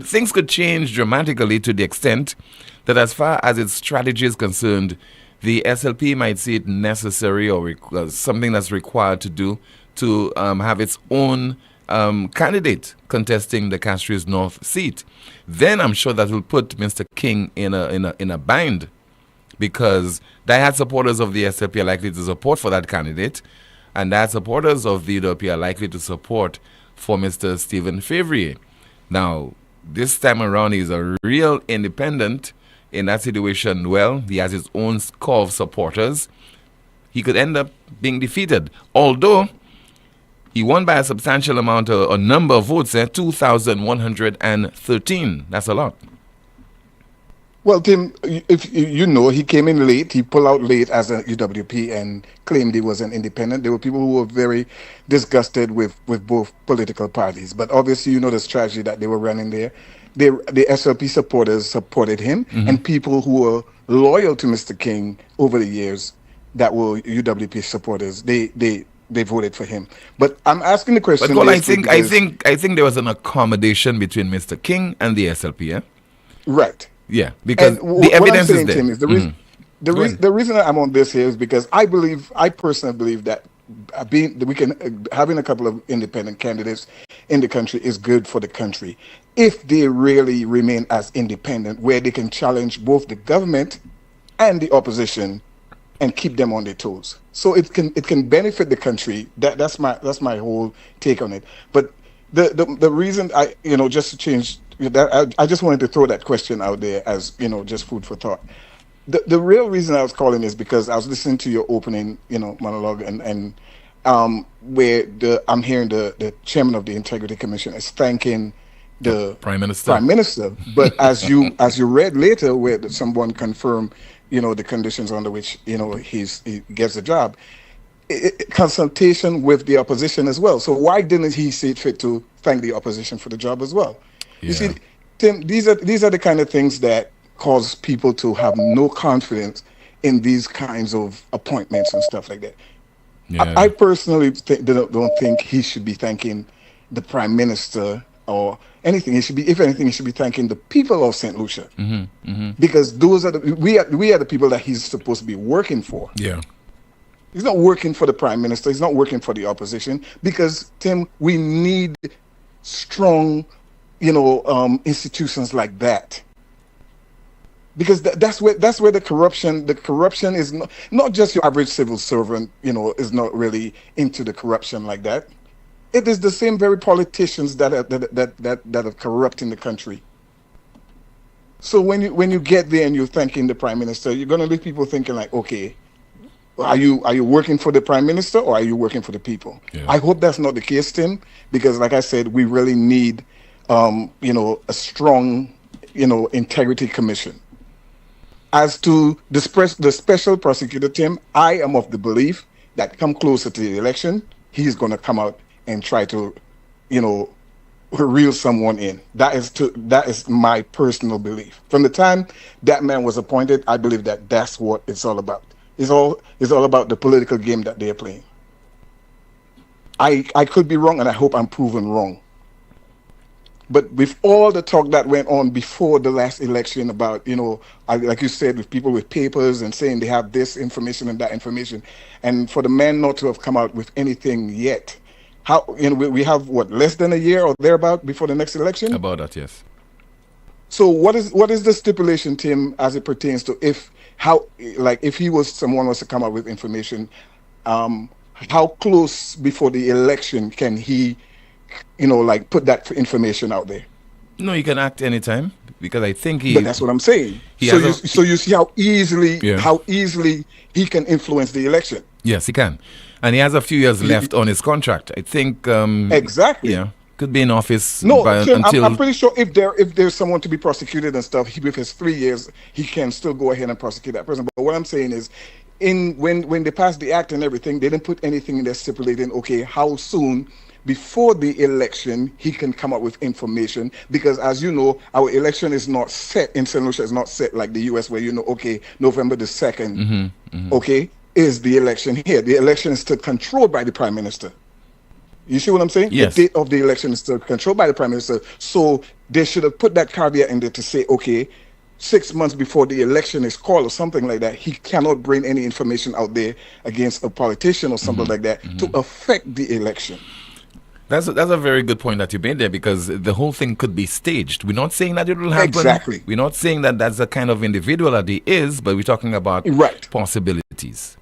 things could change dramatically to the extent that as far as its strategy is concerned, the SLP might see it necessary or something that's required to do to have its own candidate contesting the Castries North seat, then I'm sure that will put Mr. King in a bind, because diehard supporters of the SLP are likely to support for that candidate, and diehard supporters of the UWP are likely to support for Mr. Stephen Favrier. Now, this time around, he's a real independent. In that situation, well, he has his own core of supporters. He could end up being defeated, although he won by a substantial amount, a number of votes, 2,113. That's a lot. Well, Tim, if you know, he came in late. He pulled out late as a UWP and claimed he was an independent. There were people who were very disgusted with both political parties. But obviously, you know the strategy that they were running there. The SLP supporters supported him, and people who were loyal to Mr. King over the years that were UWP supporters, they voted for him. But I'm asking the question. But well, I think there was an accommodation between Mr. King and the SLP, yeah? Right. Yeah, because the evidence is there. Tim, is the reason I'm on this here is because I personally believe that having a couple of independent candidates in the country is good for the country if they really remain as independent, where they can challenge both the government and the opposition and keep them on their toes. So it can benefit the country. That's my whole take on it. But the reason just to change that, I just wanted to throw that question out there as just food for thought. The real reason I was calling is because I was listening to your opening monologue and where I'm hearing the chairman of the Integrity Commission is thanking the Prime Minister. But as you read later, where someone confirmed the conditions under which he gets the job, consultation with the opposition as well. So why didn't he see it fit to thank the opposition for the job as well? Yeah. You see, Tim, these are the kind of things that cause people to have no confidence in these kinds of appointments and stuff like that. Yeah. I personally don't think he should be thanking the Prime Minister or anything. If anything, he should be thanking the people of St. Lucia, because those are we are the people that he's supposed to be working for. Yeah. He's not working for the Prime Minister. He's not working for the opposition, because, Tim, we need strong, institutions like that. Because that's where the corruption is not just your average civil servant, is not really into the corruption like that. It is the same very politicians that are corrupting the country. So when you get there and you're thanking the Prime Minister, you're going to leave people thinking like, okay, are you working for the Prime Minister or are you working for the people? Yeah. I hope that's not the case, Tim, because like I said, we really need a strong integrity commission. As to the special prosecutor, Tim, I am of the belief that come closer to the election, he's going to come out and try to reel someone in. That is my personal belief. From the time that man was appointed, I believe that that's what it's all about. It's all about the political game that they're playing. I could be wrong, and I hope I'm proven wrong. But with all the talk that went on before the last election about, like you said, with people with papers and saying they have this information and that information, and for the man not to have come out with anything yet, we have less than a year or thereabout before the next election? About that, yes. So what is the stipulation, Tim, as it pertains to if someone was to come out with information, how close before the election can he put that information out there? No, he can act anytime, because I think But that's what I'm saying. So you see how easily he can influence the election. Yes, he can, and he has a few years left on his contract. I think exactly. Yeah, could be in office. No, until I'm pretty sure if there's someone to be prosecuted and stuff, with his 3 years, he can still go ahead and prosecute that person. But what I'm saying is, when they passed the act and everything, they didn't put anything in there stipulating how soon before the election he can come up with information, because as you know, our election is not set in St. Lucia. Is not set like the US, where November the 2nd is the election. Here the election is still controlled by the Prime Minister. You see what I'm saying? Yes. The date of the election is still controlled by the Prime Minister. So they should have put that caveat in there to say 6 months before the election is called or something like that, he cannot bring any information out there against a politician or something like that to affect the election. That's a very good point that you made there, because the whole thing could be staged. We're not saying that it will happen. Exactly. We're not saying that that's the kind of individual that he is, but we're talking about possibilities.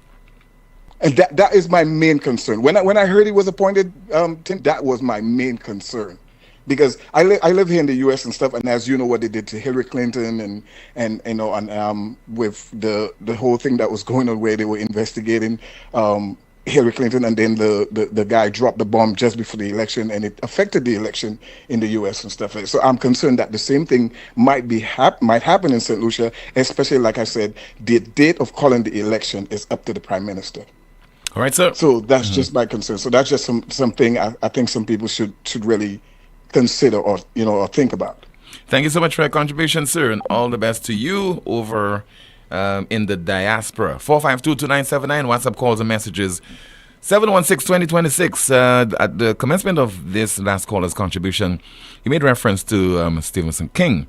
And that is my main concern. When I heard he was appointed, that was my main concern, because I live here in the U.S. and stuff, and as you know what they did to Hillary Clinton and you know, and with the whole thing that was going on where they were investigating Hillary Clinton, and then the guy dropped the bomb just before the election, and it affected the election in the U.S. and stuff. So I'm concerned that the same thing might happen in St. Lucia, especially, like I said, the date of calling the election is up to the Prime Minister. All right, sir. So that's just my concern. So that's just something I think some people should really consider or think about. Thank you so much for your contribution, sir, and all the best to you over in the diaspora. 452-2979, WhatsApp calls and messages. 716-2026. At the commencement of this last caller's contribution, he made reference to Stevenson King.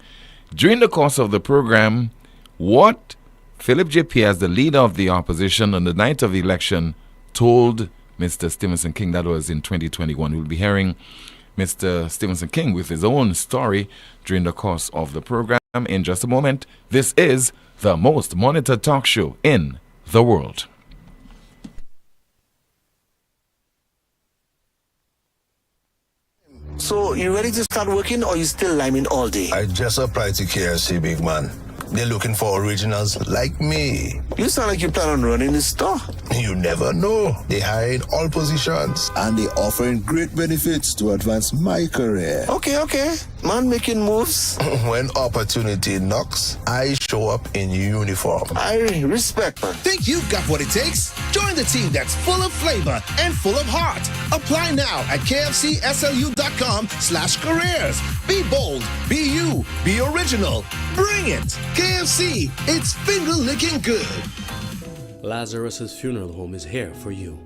During the course of the program, what Philip J. Pierce, the leader of the opposition on the night of the election, told Mr. Stevenson King, that was in 2021. We'll be hearing Mr. Stevenson King with his own story during the course of the program in just a moment. This is the most monitored talk show in the world. So, you ready to start working, or you still liming all day? I just applied to KFC, big man. They're looking for originals like me. You sound like you plan on running the store. You never know. They hire in all positions, and they offering great benefits to advance my career. Okay. Man making moves. When opportunity knocks, I show up in uniform. I respect, man. Think you've got what it takes? Join the team that's full of flavor and full of heart. Apply now at kfcslu.com/careers. Be bold, be you, be original. Bring it. KFC, it's finger-licking good. Lazarus's Funeral Home is here for you.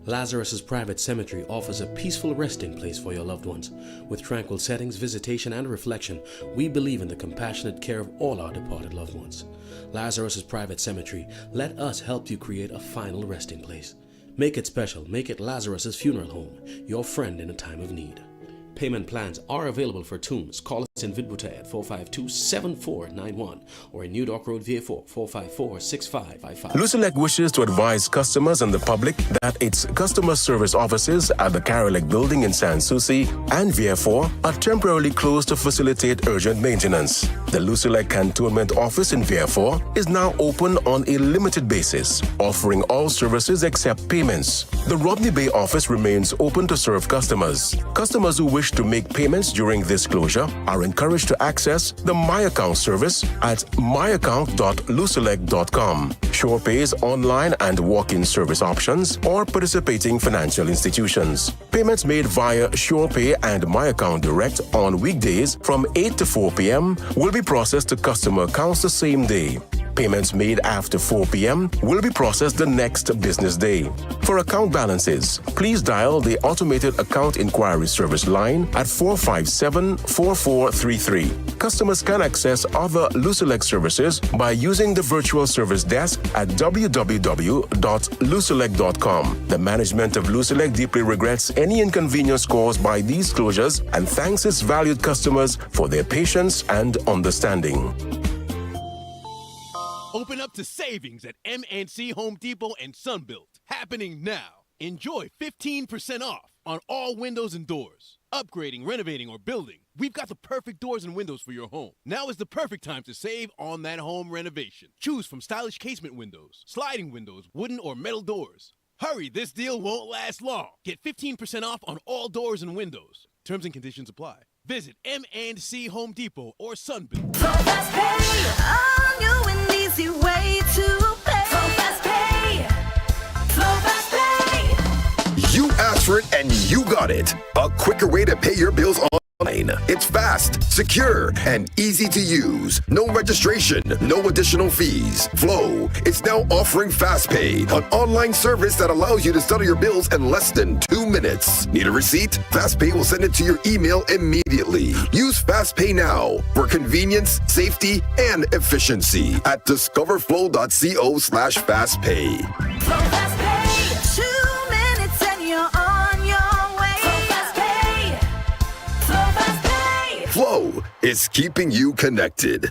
Lazarus's Private Cemetery offers a peaceful resting place for your loved ones. With tranquil settings, visitation, and reflection, we believe in the compassionate care of all our departed loved ones. Lazarus's Private Cemetery, let us help you create a final resting place. Make it special. Make it Lazarus's Funeral Home, your friend in a time of need. Payment plans are available for tombs. Call us in Vidbuta at 452-7491 or in New Dock Road, VA4, 454-6555. Lucilec wishes to advise customers and the public that its customer service offices at the Carolec building in San Souci and VA4 are temporarily closed to facilitate urgent maintenance. The Lucilec Cantonment office in VA4 is now open on a limited basis, offering all services except payments. The Rodney Bay office remains open to serve customers. Customers who wish to make payments during this closure are encouraged to access the My Account service at myaccount.lucilec.com. SurePay is online and walk-in service options or participating financial institutions. Payments made via SurePay and My Account Direct on weekdays from 8 to 4 p.m. will be processed to customer accounts the same day. Payments made after 4 p.m. will be processed the next business day. For account balances, please dial the automated account inquiry service line at 457-4433. Customers can access other Lucilec services by using the virtual service desk at www.lucilec.com. The management of Lucilec deeply regrets any inconvenience caused by these closures and thanks its valued customers for their patience and understanding. Open up to savings at MNC Home Depot and Sunbelt. Happening now. Enjoy 15% off on all windows and doors. Upgrading, renovating, or building, we've got the perfect doors and windows for your home. Now is the perfect time to save on that home renovation. Choose from stylish casement windows, sliding windows, wooden or metal doors. Hurry, this deal won't last long. Get 15% off on all doors and windows. Terms and conditions apply. Visit MNC Home Depot or Sunbelt. Fast Pay, on you an easy way to pay. Fast Pay, Fast Pay. You asked for it and you got it. A quicker way to pay your bills online. It's fast, secure, and easy to use. No registration, no additional fees. Flow is now offering FastPay, an online service that allows you to settle your bills in less than 2 minutes. Need a receipt? FastPay will send it to your email immediately. Use FastPay now for convenience, safety, and efficiency at discoverflow.co/fastpay. Flow Fast Pay, 2 minutes and you're on your way. Flow Fast Pay. is keeping you connected.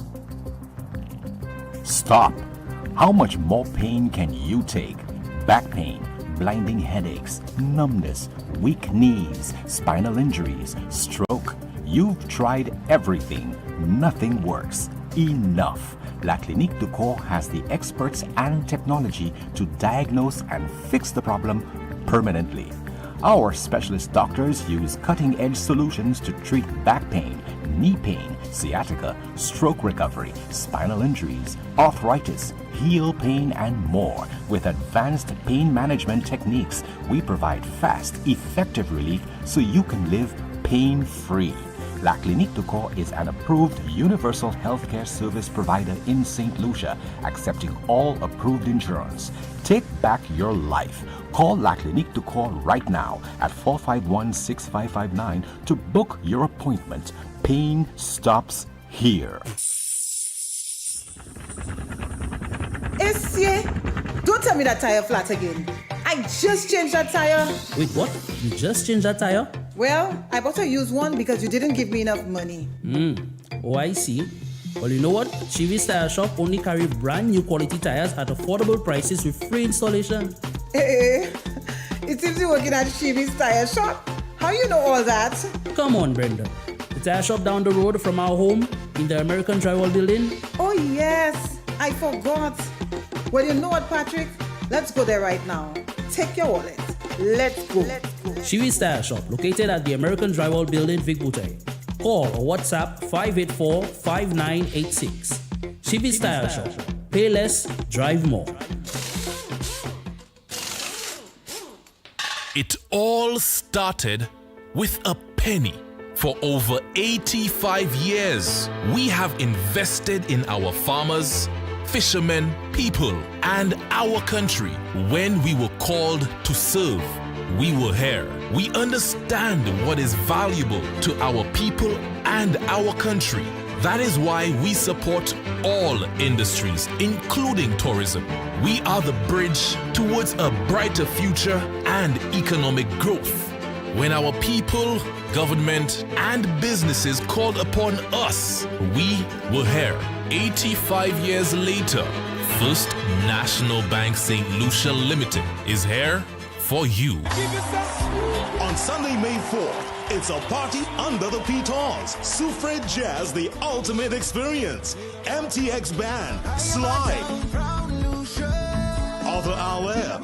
Stop. How much more pain can you take? Back pain, blinding headaches, numbness, weak knees, spinal injuries, stroke. You've tried everything. Nothing works. Enough. La Clinique du Corps has the experts and technology to diagnose and fix the problem permanently. Our specialist doctors use cutting-edge solutions to treat back pain, knee pain, sciatica, stroke recovery, spinal injuries, arthritis, heel pain, and more. With advanced pain management techniques, we provide fast, effective relief so you can live pain-free. La Clinique du Corps is an approved universal healthcare service provider in St. Lucia, accepting all approved insurance. Take back your life. Call La Clinique du Corps right now at 451-6559 to book your appointment. Pain stops here. Essie, don't tell me that tire flat again. I just changed that tire. Wait, what? You just changed that tire? Well, I bought a used one because you didn't give me enough money. Oh, I see. Well, you know what? Chivi's Tire Shop only carry brand new quality tires at affordable prices with free installation. Hey, it seems you're working at Chivi's Tire Shop. How you know all that? Come on, Brenda. The tire shop down the road from our home in the American Drywall Building. Oh, yes. I forgot. Well, you know what, Patrick? Let's go there right now. Take your wallet. Let's go. Chivi's Tire Shop, located at the American Drywall Building, Vic Butay. Call or WhatsApp 584-5986. Chivi's Tire Shop. Pay less, drive more. It all started with a penny. For over 85 years, we have invested in our farmers, fishermen, people, and our country. When we were called to serve, we were here. We understand what is valuable to our people and our country. That is why we support all industries, including tourism. We are the bridge towards a brighter future and economic growth. When our people, government, and businesses called upon us, we were here. 85 years later, First National Bank St. Lucia Limited is here for you. On Sunday, May 4th, it's a party under the pitons. Soufre Jazz, the ultimate experience. MTX Band, Slide, Arthur Alair,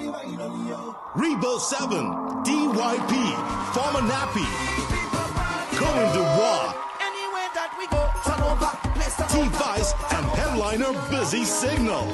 Rebel 7, DYP, Former Nappy, Cohen Dubois, T-Vice, and headliner Busy Signal.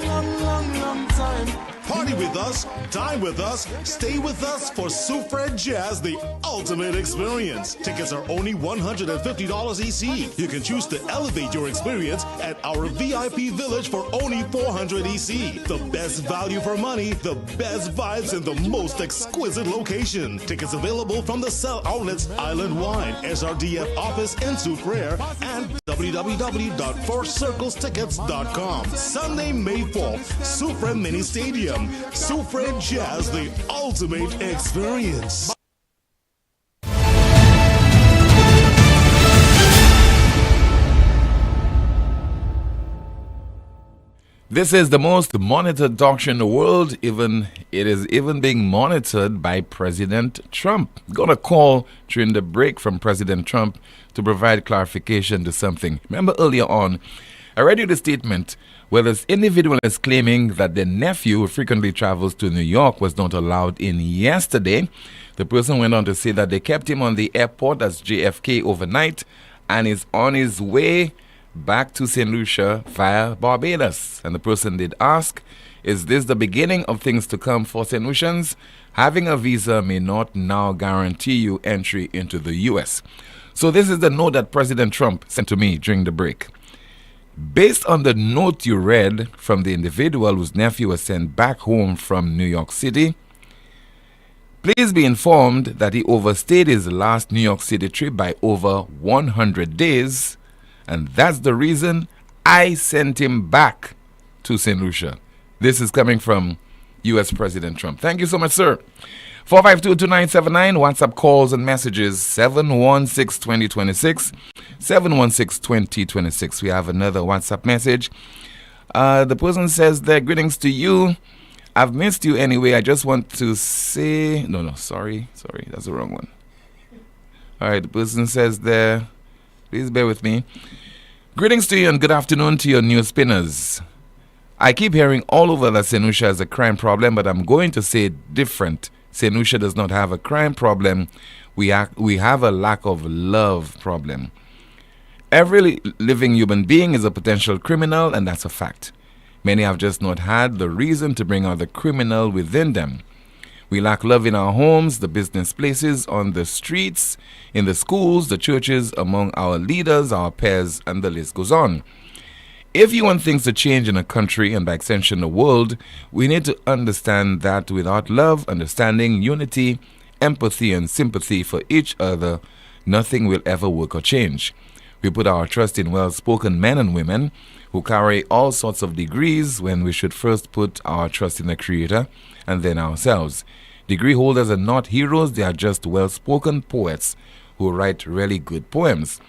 Party with us, dine with us, stay with us for Soufre Jazz, the ultimate experience. Tickets are only $150 EC. You can choose to elevate your experience at our VIP Village for only $400 EC. The best value for money, the best vibes, and the most exquisite location. Tickets available from the Cell Outlets Island Wine, SRDF office in Soufre, and www.fourcirclestickets.com. Sunday, May 4th, Soufre Mini Stadium. Soufre Jazz, the ultimate experience. This is the most monitored talk show in the world. It is even being monitored by President Trump. Got a call during the break from President Trump to provide clarification to something. Remember earlier on, I read you the statement where this individual is claiming that their nephew, who frequently travels to New York, was not allowed in yesterday. The person went on to say that they kept him on the airport, that's JFK, overnight, and is on his way back to St. Lucia via Barbados. And the person did ask, is this the beginning of things to come for St. Lucians? Having a visa may not now guarantee you entry into the U.S. So this is the note that President Trump sent to me during the break. Based on the note you read from the individual whose nephew was sent back home from New York City, please be informed that he overstayed his last New York City trip by over 100 days, and that's the reason I sent him back to St. Lucia. This is coming from U.S. President Trump. Thank you so much, sir. 452-2979, WhatsApp calls and messages 716-2026. 716-2026. We have another WhatsApp message. The person says there, greetings to you. I've missed you anyway. I just want to say... Sorry, that's the wrong one. All right, the person says there, please bear with me. Greetings to you and good afternoon to your new spinners. I keep hearing all over that St. Lucia has a crime problem, but I'm going to say it different. St. Lucia does not have a crime problem. We have a lack of love problem. Every living human being is a potential criminal, and that's a fact. Many have just not had the reason to bring out the criminal within them. We lack love in our homes, the business places, on the streets, in the schools, the churches, among our leaders, our peers, and the list goes on. If you want things to change in a country and by extension the world, we need to understand that without love, understanding, unity, empathy, and sympathy for each other, nothing will ever work or change. We put our trust in well-spoken men and women who carry all sorts of degrees when we should first put our trust in the Creator and then ourselves. Degree holders are not heroes, they are just well-spoken poets who write really good poems.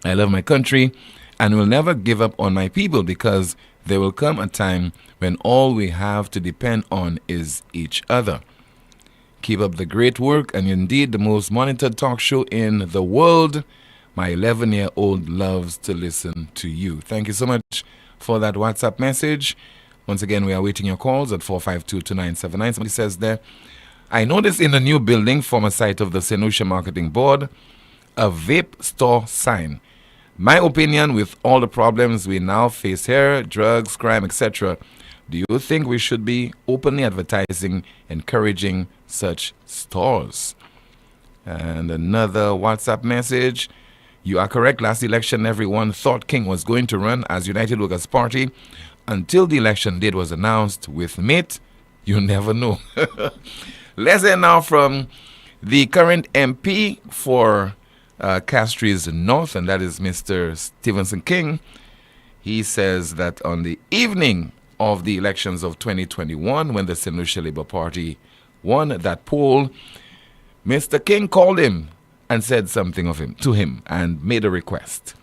I love my country and will never give up on my people because there will come a time when all we have to depend on is each other. Keep up the great work and indeed the most monitored talk show in the world. My 11-year-old loves to listen to you. Thank you so much for that WhatsApp message. Once again, we are waiting your calls at 452-2979. Somebody says there, I noticed in the new building, former site of the St. Lucia Marketing Board, a vape store sign. My opinion, with all the problems we now face here, drugs, crime, etc., do you think we should be openly advertising, encouraging such stores? And another WhatsApp message. You are correct. Last election, everyone thought King was going to run as United Workers' Party until the election date was announced. With mate, you never know. Let's hear now from the current MP for Castries North, and that is Mr. Stevenson King. He says that on the evening of the elections of 2021, when the St. Lucia Labour Party won that poll, Mr. King called him and said something to him and made a request.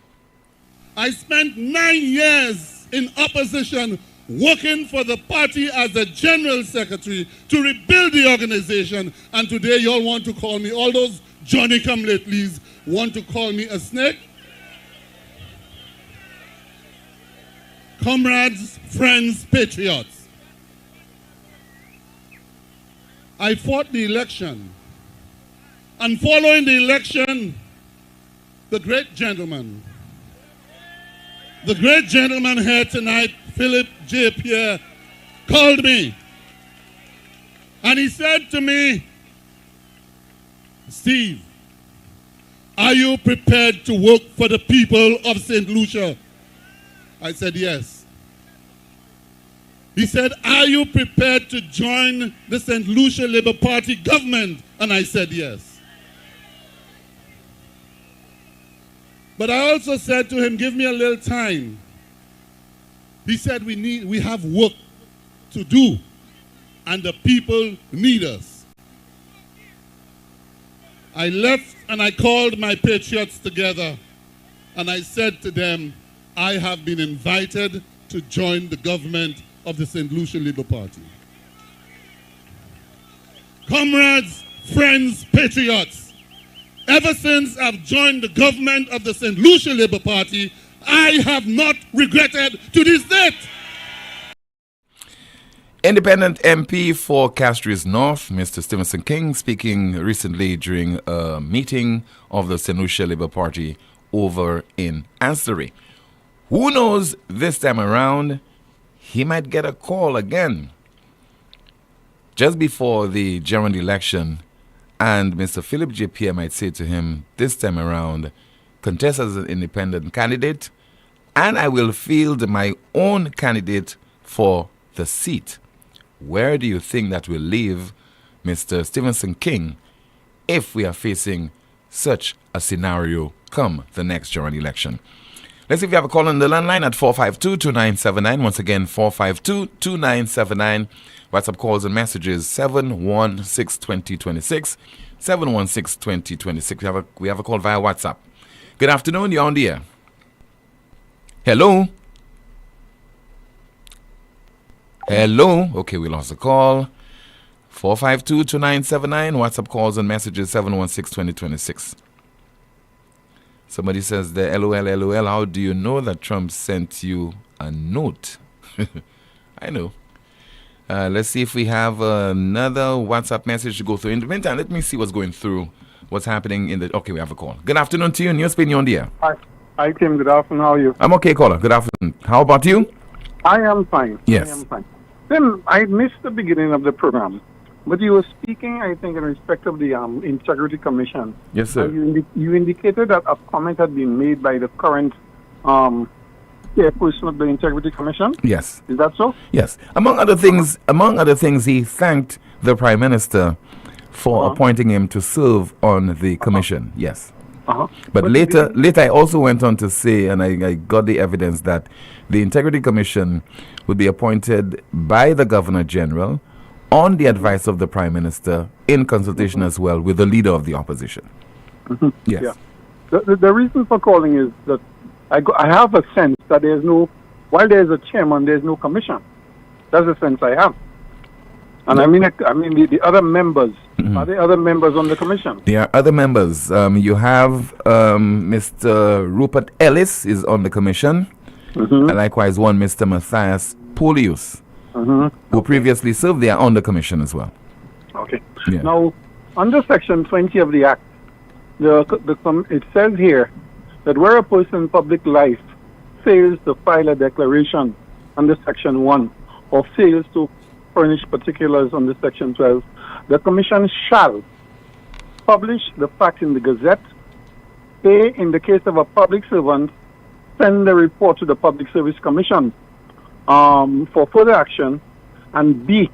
I spent 9 years in opposition working for the party as the general secretary to rebuild the organization, and today you all want to call me, all those Johnny-come-latelys want to call me a snake? Comrades, friends, patriots, I fought the election, and following the election, the great gentleman here tonight, Philip J. Pierre, called me, and he said to me, Steve, are you prepared to work for the people of St. Lucia? I said, yes. He said, are you prepared to join the St. Lucia Labour Party government? And I said, yes. But I also said to him, give me a little time. He said, we have work to do, and the people need us. I left and I called my patriots together, and I said to them, I have been invited to join the government of the St. Lucia Labour Party. Comrades, friends, patriots, ever since I've joined the government of the St. Lucia Labour Party, I have not regretted to this date. Independent MP for Castries North, Mr. Stevenson King, speaking recently during a meeting of the St. Lucia Labour Party over in Ancillary. Who knows, this time around, he might get a call again. Just before the general election, and Mr. Philip J. Pierre might say to him, this time around, contest as an independent candidate, and I will field my own candidate for the seat. Where do you think that will leave Mr. Stevenson King if we are facing such a scenario come the next general election? Let's see if you have a call on the landline at 452-2979. Once again, 452-2979. WhatsApp calls and messages 716-2026. 716-2026. We have a call via WhatsApp. Good afternoon, you're on the air. Hello? Hello? Okay, we lost the call. 452-2979. WhatsApp calls and messages 716-2026. Somebody says the LOL. How do you know that Trump sent you a note? I know. Let's see if we have another WhatsApp message to go through. In the meantime, let me see what's going through. What's happening in the... Okay, we have a call. Good afternoon to you. NewsSpin, you're on the air. Hi, Tim. Good afternoon. How are you? I'm okay, caller. Good afternoon. How about you? I am fine. Yes. I am fine. Tim, I missed the beginning of the program, but you were speaking, I think, in respect of the Integrity Commission. Yes, sir. You indicated that a comment had been made by the current chairperson of the Integrity Commission. Yes. Is that so? Yes. Among other things, he thanked the Prime Minister for appointing him to serve on the commission. Yes. But later I also went on to say, and I got the evidence that the Integrity Commission would be appointed by the Governor General on the advice of the Prime Minister in consultation as well with the leader of the opposition. Yes. Yeah. The reason for calling is that I have a sense that while there's a chairman, there's no commission. That's the sense I have. And I mean the other members. Are there other members on the commission? There are other members. You have Mr. Rupert Ellis is on the commission. And likewise one Mr. Matthias Poleon, who previously served there on the commission as well. Okay. Yeah. Now, under Section 20 of the Act, it says here that where a person in public life fails to file a declaration under Section 1 or fails to furnish particulars under Section 12, the Commission shall publish the fact in the Gazette, A, in the case of a public servant, send the report to the Public Service Commission for further action, and B,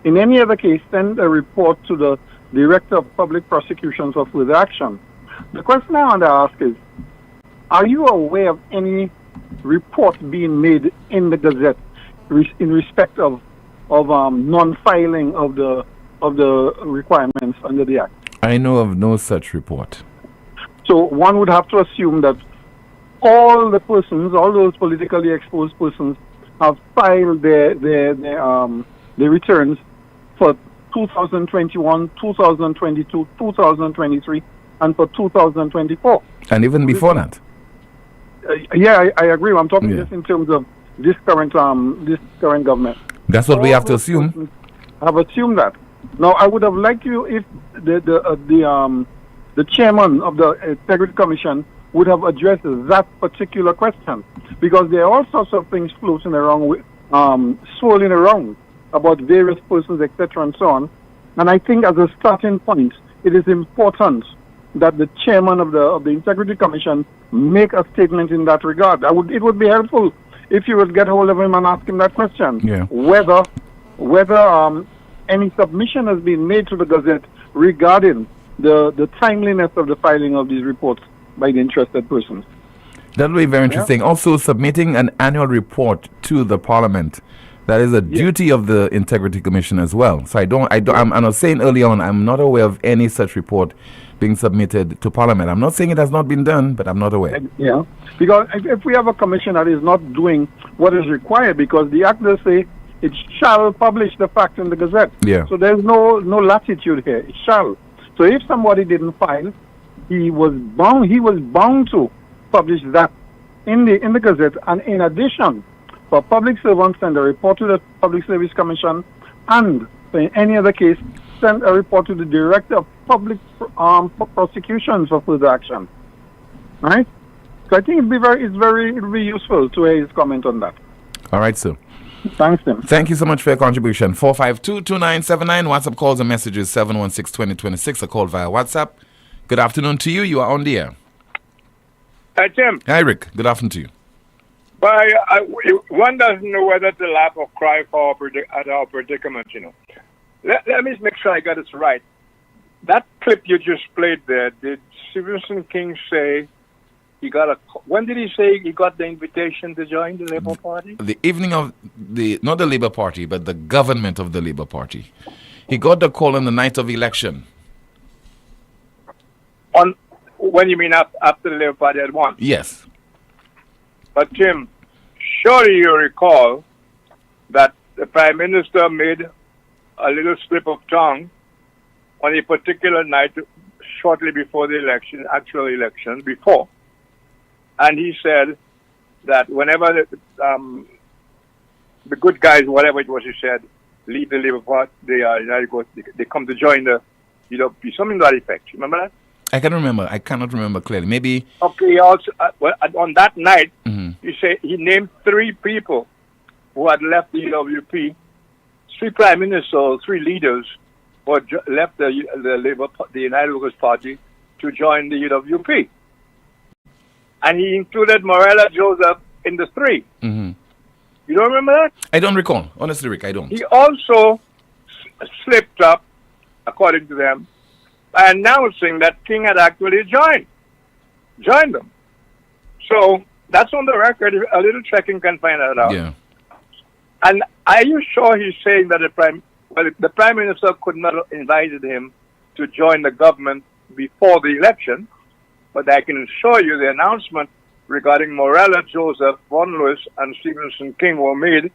in any other case, send a report to the Director of Public Prosecutions for further action. The question I want to ask is, are you aware of any report being made in the Gazette in respect of non-filing of the requirements under the Act? I know of no such report. So one would have to assume that all those politically exposed persons have filed their returns for 2021, 2022, 2023, and for 2024. And even before that. I agree. I'm talking just in terms of this current government. That's what we have to assume. I've assumed that. Now, I would have liked you if the chairman of the Integrity Commission would have addressed that particular question, because there are all sorts of things floating around, swirling around about various persons, etc., and so on. And I think as a starting point, it is important that the chairman of the Integrity Commission make a statement in that regard. It would be helpful if you would get hold of him and ask him that question. Yeah. Whether any submission has been made to the Gazette regarding the timeliness of the filing of these reports by the interested persons. That will be very interesting. Also, submitting an annual report to the Parliament. That is a duty of the Integrity Commission as well. So I was saying early on, I'm not aware of any such report being submitted to Parliament. I'm not saying it has not been done, but I'm not aware. Yeah, because if we have a commission that is not doing what is required, because the Act does say it shall publish the fact in the Gazette. Yeah. So there's no latitude here. It shall. So if somebody didn't file, he was bound to publish that in the Gazette, and in addition, for public servants, send a report to the Public Service Commission, and in any other case, send a report to the Director of Public Prosecutions for further action. Right? So I think it'll be useful to hear his comment on that. All right, sir. Thanks, Tim. Thank you so much for your contribution. 452-2979, WhatsApp calls and messages 716-2026, a call via WhatsApp. Good afternoon to you. You are on the air. Hi, Tim. Hi, Rick. Good afternoon to you. But one doesn't know whether to laugh or cry at our predicament, you know. Let me make sure I got this right. That clip you just played there, did Stephen King say when did he say he got the invitation to join the Labour Party? The evening of not the Labour Party, but the government of the Labour Party. He got the call on the night of election. On When you mean after the Labour Party had won? Yes. But Tim, surely you recall that the Prime Minister made a little slip of tongue on a particular night shortly before the election, actual election, before. And he said that whenever the good guys, whatever it was he said, leave the Labour Party, they come to join the UWP, something to that effect. Remember that? I can remember. I cannot remember clearly. Maybe. Okay. He also on that night, he named 3 people who had left the UWP, 3 prime ministers, 3 leaders who had left the United Workers Party to join the UWP, and he included Morella Joseph in the 3. You don't remember that? I don't recall. Honestly, Rick, I don't. He also slipped up, according to them, by announcing that King had actually joined them. So that's on the record. A little checking can find that out. Yeah. And are you sure he's saying that the Prime Minister could not have invited him to join the government before the election? But I can assure you the announcement regarding Morella Joseph, Von Lewis, and Stevenson King were made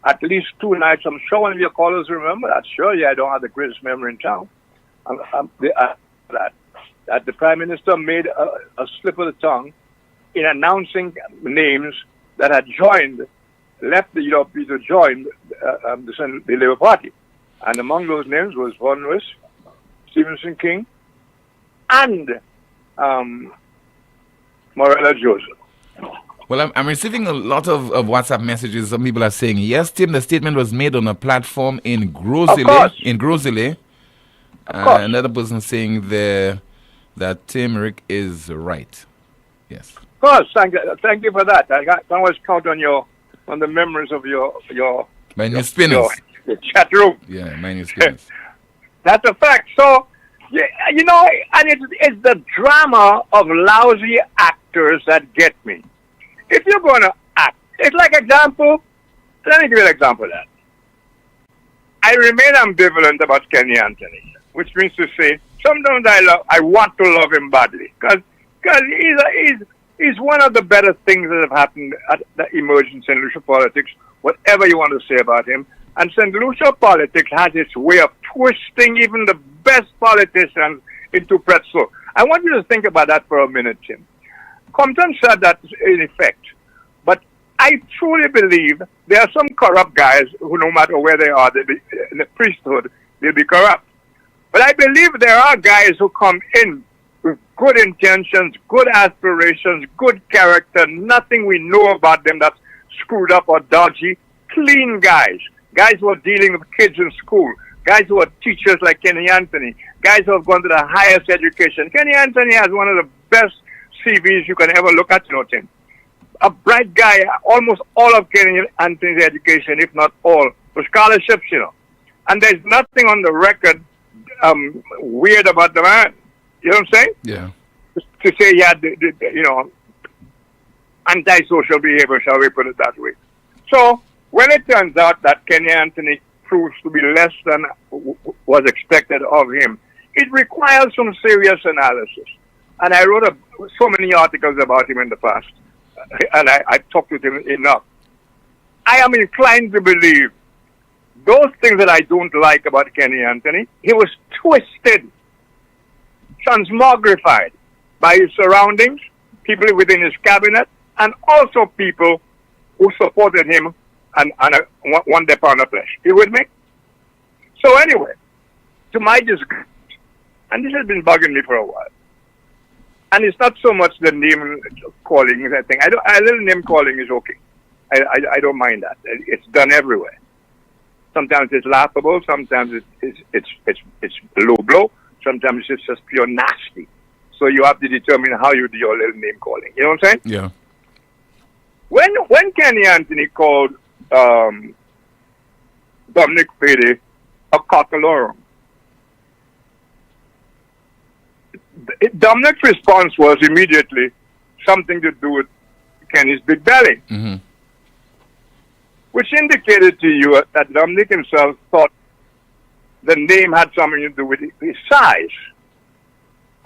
at least 2 nights. I'm sure one of your callers remember that. Surely I don't have the greatest memory in town. That the Prime Minister made a slip of the tongue in announcing names that had left the UWP to join the Labour Party. And among those names was Von Lewis, Stevenson King, and Morella Joseph. Well, I'm receiving a lot of WhatsApp messages. Some people are saying, yes, Tim, the statement was made on a platform in Grozile. Another person saying there that Tim Rick is right. Yes. Of course, thank you for that. I can always count on the memories of your my new spinners. Your chat room. Yeah, my new spinners. That's a fact. So, yeah, and it's the drama of lousy actors that get me. If you're going to act, it's like example. Let me give you an example of that. I remain ambivalent about Kenny Anthony, which means to say sometimes I want to love him badly because he's one of the better things that have happened at the emerging St. Lucia politics. Whatever you want to say about him, and St. Lucia politics has its way of twisting even the best politicians into pretzel. I want you to think about that for a minute, Tim. Compton said that in effect, but I truly believe there are some corrupt guys who, no matter where they are, in the priesthood, they'll be corrupt. But I believe there are guys who come in with good intentions, good aspirations, good character, nothing we know about them that's screwed up or dodgy, clean guys who are dealing with kids in school, guys who are teachers like Kenny Anthony, guys who have gone to the highest education. Kenny Anthony has one of the best CVs you can ever look at, Tim. A bright guy, almost all of Kenny Anthony's education, if not all, was scholarships, And there's nothing on the record weird about the man. You know what I'm saying? Yeah. To say he had, antisocial behavior, shall we put it that way. So, when it turns out that Kenny Anthony proves to be less than was expected of him, it requires some serious analysis. And I wrote so many articles about him in the past, and I talked with him enough. I am inclined to believe those things that I don't like about Kenny Anthony, he was twisted, transmogrified by his surroundings, people within his cabinet, and also people who supported him and one day pound of flesh. You with me? So anyway, to my disgust, and this has been bugging me for a while, and it's not so much the name calling that thing. A little name calling is okay. I don't mind that. It's done everywhere. Sometimes it's laughable. Sometimes it's low blow. Sometimes it's just pure nasty. So you have to determine how you do your little name calling. You know what I'm saying? Yeah. When Kenny Anthony called Dominic Pede a cockalorum, Dominic's response was immediately something to do with Kenny's big belly, which indicated to you that Dominic himself thought the name had something to do with his size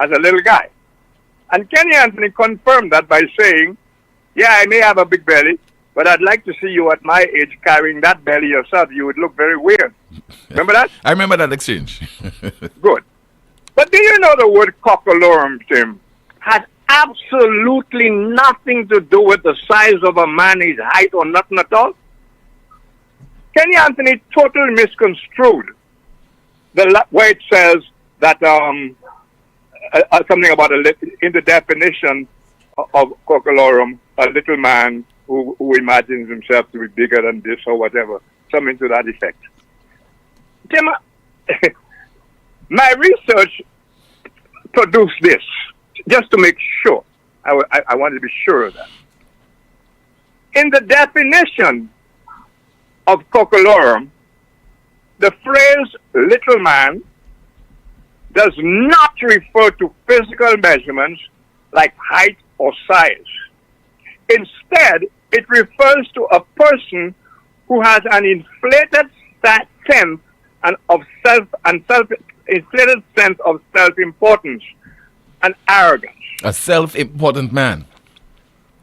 as a little guy. And Kenny Anthony confirmed that by saying, yeah, I may have a big belly, but I'd like to see you at my age carrying that belly yourself. You would look very weird. Remember that? I remember that exchange. Good. But do you know the word cockalorum, Tim, has absolutely nothing to do with the size of a man, his height, or nothing at all? Kenny Anthony totally misconstrued where it says that something about in the definition of cockalorum, a little man who imagines himself to be bigger than this or whatever, something to that effect. Tim, my research produced this, just to make sure. I wanted to be sure of that. In the definition of cockalorum, the phrase little man does not refer to physical measurements like height or size. Instead, it refers to a person who has an inflated sense inflated sense of self-importance and arrogance. A self-important man.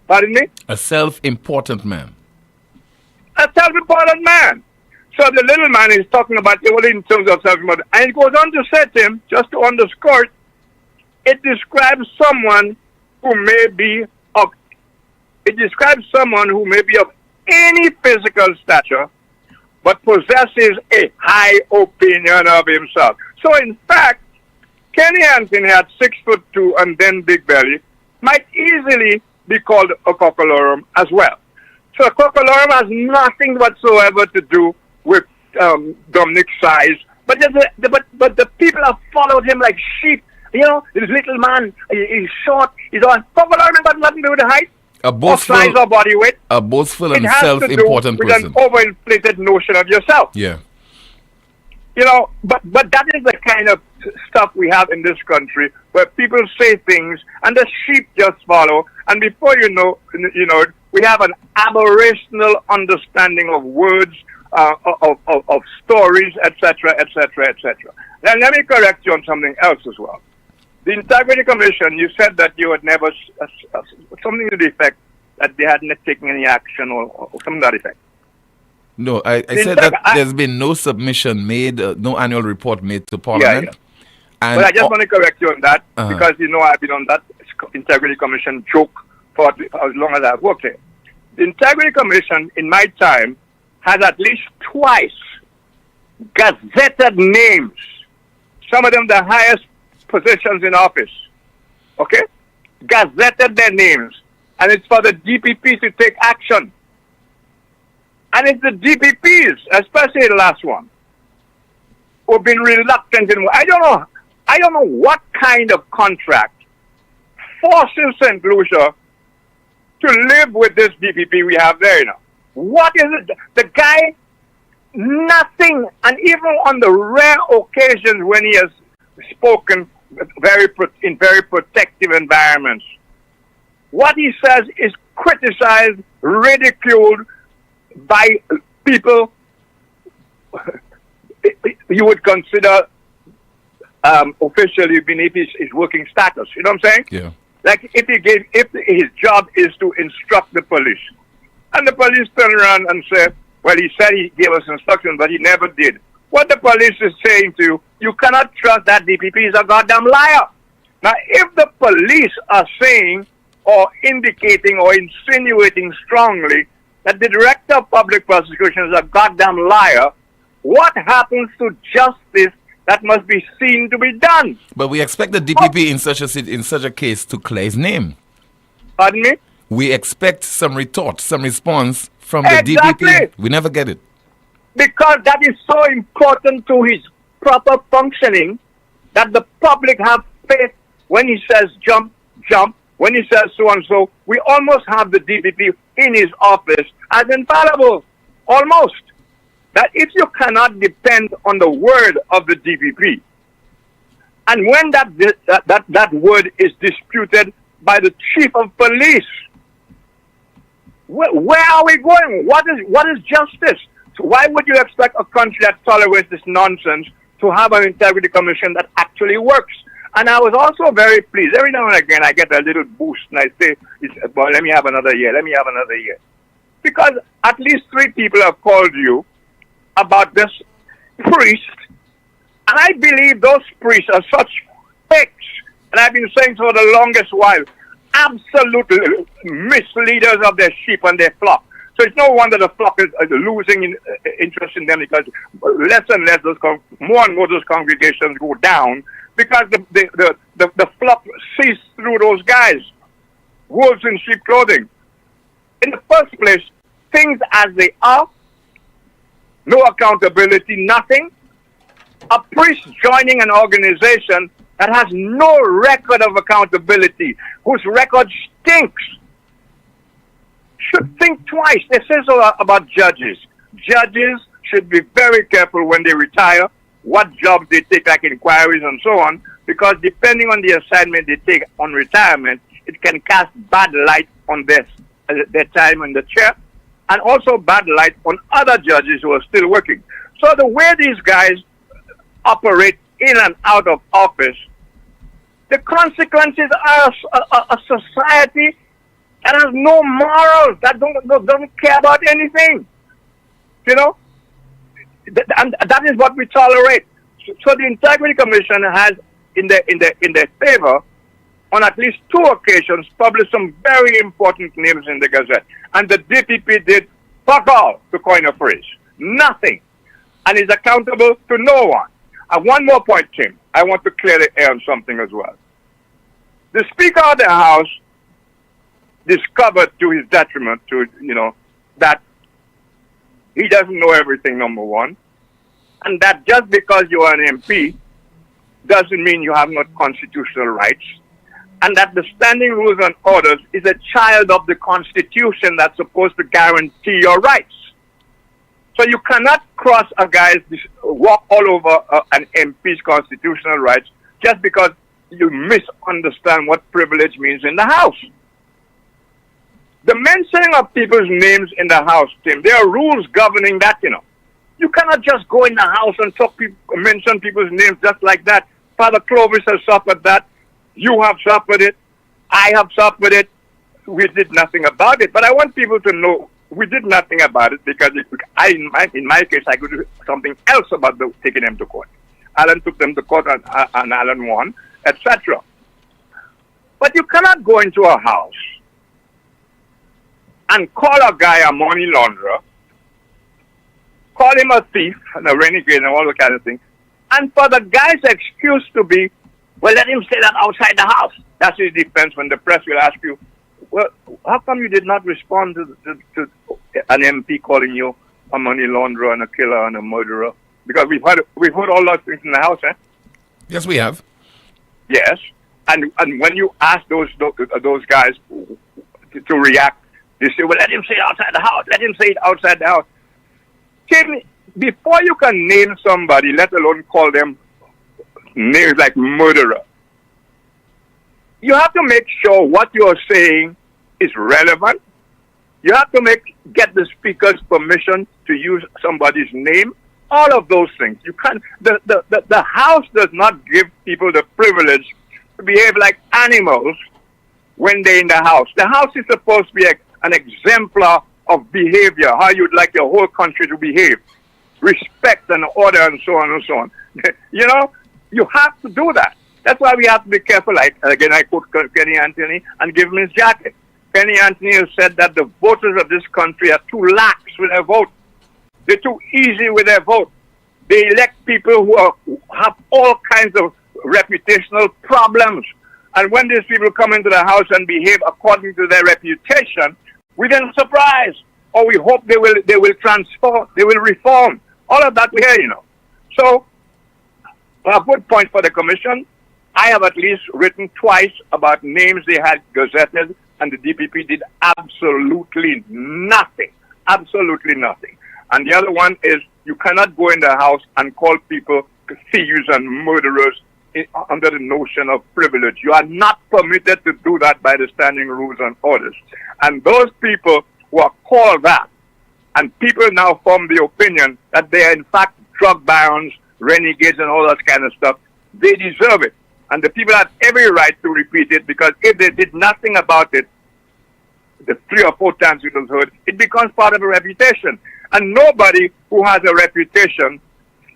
Pardon me? A self-important man. A self-important man. So the little man is talking about it in terms of self-importance. And it goes on to say, Tim, just to underscore it describes someone who may be of any physical stature, but possesses a high opinion of himself. So in fact, Kenny Anthony had 6'2" and then big belly, might easily be called a cockalorum as well. So a cockalorum has nothing whatsoever to do with Dominic's size, but the people have followed him like sheep. You know, this little man, he's short, he's on cockalorum, got nothing to do with the height. A boastful, size or body weight. A boastful and self-important person. It has to do with an overinflated notion of yourself. Yeah. You know, but that is the kind of stuff we have in this country where people say things and the sheep just follow, and before you know, we have an aberrational understanding of words, of stories, etc., etc., etc. Now, let me correct you on something else as well. The Integrity Commission, you said that you had never, something to the effect that they hadn't taken any action or something to that effect. No, I said that there's been no submission made, no annual report made to Parliament. Yeah. And but I just want to correct you on that because, I've been on that Integrity Commission joke for as long as I've worked here. The Integrity Commission, in my time, has at least twice gazetted names, some of them the highest positions in office, okay? Gazetted their names, and it's for the DPP to take action. And it's the DPPs, especially the last one, who have been reluctant. I don't know what kind of contract forces St. Lucia to live with this DPP we have there, What is it? The guy, nothing, and even on the rare occasions when he has spoken in very protective environments, what he says is criticized, ridiculed by people you would consider officially beneath his working status. You know what I'm saying? Yeah. Like if his job is to instruct the police, and the police turn around and say, well, he said he gave us instructions, but he never did. What the police is saying to you, you cannot trust that DPP is a goddamn liar. Now, if the police are saying or indicating or insinuating strongly that the director of public prosecution is a goddamn liar, what happens to justice that must be seen to be done? But we expect the DPP in such a case to clear his name. Pardon me? We expect some retort, some response from the DPP. We never get it. Because that is so important to his proper functioning that the public have faith when he says jump, jump, when he says so and so. We almost have the DPP in his office as infallible. Almost. That if you cannot depend on the word of the DPP, and when that word is disputed by the chief of police, where are we going? What is justice? So why would you expect a country that tolerates this nonsense to have an integrity commission that actually works? And I was also very pleased. Every now and again, I get a little boost, and I say, well, let me have another year, let me have another year. Because at least 3 people have called you about this priest, and I believe those priests are such fakes, and I've been saying for the longest while, absolute misleaders of their sheep and their flock. So it's no wonder the flock is losing interest in them, because less and less, more and more those congregations go down, because the flock sees through those guys, wolves in sheep clothing. In the first place, things as they are, no accountability, nothing. A priest joining an organization that has no record of accountability, whose record stinks, should think twice. They say so about judges. Judges should be very careful when they retire, what jobs they take, like inquiries and so on, because depending on the assignment they take on retirement, it can cast bad light on their time in the chair, and also bad light on other judges who are still working. So the way these guys operate in and out of office, the consequences are a society that has no morals, that doesn't care about anything. You know? And that is what we tolerate. So the Integrity Commission has, in their favor, on at least 2 occasions, published some very important names in the Gazette. And the DPP did fuck all, to coin a phrase. Nothing. And is accountable to no one. And one more point, Tim. I want to clear the air on something as well. The Speaker of the House discovered, to his detriment, that he doesn't know everything, number one. And that just because you are an MP doesn't mean you have no constitutional rights. And that the standing rules and orders is a child of the Constitution that's supposed to guarantee your rights. So you cannot walk all over an MP's constitutional rights just because you misunderstand what privilege means in the House. The mentioning of people's names in the House, Tim, there are rules governing that, You cannot just go in the House and mention people's names just like that. Father Clovis has suffered that. You have suffered it. I have suffered it. We did nothing about it. But I want people to know we did nothing about it because in my case, I could do something else about taking them to court. Alan took them to court and Alan won, etc. But you cannot go into a house and call a guy a money launderer, call him a thief and a renegade and all that kind of thing, and for the guy's excuse to be, well, let him say that outside the house. That's his defense when the press will ask you, well, how come you did not respond to an MP calling you a money launderer and a killer and a murderer? Because we've heard all those things in the House, eh? Yes, we have. Yes, and when you ask those guys to react, they say, well, let him say it outside the House. Let him say it outside the House. Tim, before you can name somebody, let alone call them names like murderer, you have to make sure what you're saying is relevant. You have to get the speaker's permission to use somebody's name. All of those things. You can't. The House does not give people the privilege to behave like animals when they're in the House. The House is supposed to be an exemplar of behavior, how you'd like your whole country to behave, respect and order and so on and so on. You have to do that. That's why we have to be careful. Again, I quote Kenny Anthony and give him his jacket. Kenny Anthony has said that the voters of this country are too lax with their vote. They're too easy with their vote. They elect people who have all kinds of reputational problems. And when these people come into the House and behave according to their reputation, we then surprise, or we hope they will transform, they will reform. All of that we hear, So, a good point for the Commission. I have at least written twice about names they had gazetted, and the DPP did absolutely nothing. Absolutely nothing. And the other one is you cannot go in the House and call people thieves and murderers under the notion of privilege. You are not permitted to do that by the standing rules and orders. And those people who are called that, and people now form the opinion that they are in fact drug barons, renegades and all that kind of stuff, they deserve it. And the people have every right to repeat it, because if they did nothing about it, the 3 or 4 times it was heard, it becomes part of a reputation. And nobody who has a reputation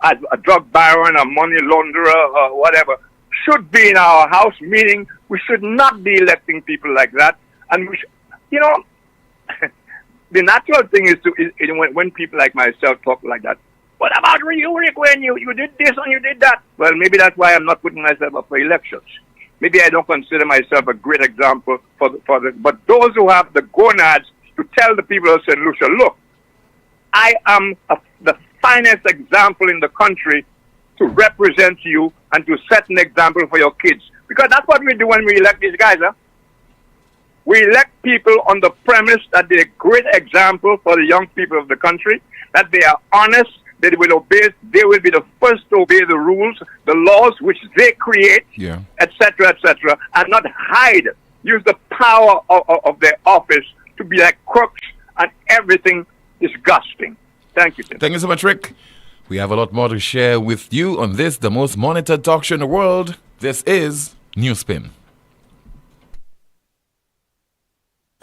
as a drug baron, a money launderer, or whatever, should be in our house, meaning we should not be electing people like that. And we the natural thing is when people like myself talk like that, what about you, Rick, when you did this and you did that? Well, maybe that's why I'm not putting myself up for elections. Maybe I don't consider myself a great example but those who have the gonads to tell the people of St. Lucia, look, I am the finest example in the country to represent you and to set an example for your kids. Because that's what we do when we elect these guys, huh? We elect people on the premise that they're a great example for the young people of the country, that they are honest, they will obey, they will be the first to obey the rules, the laws which they create, etc., and not hide, use the power of their office to be like crooks and everything disgusting. Thank you, Tim. Thank you so much, Rick. We have a lot more to share with you on this, the most monitored talk show in the world. This is NewsSpin.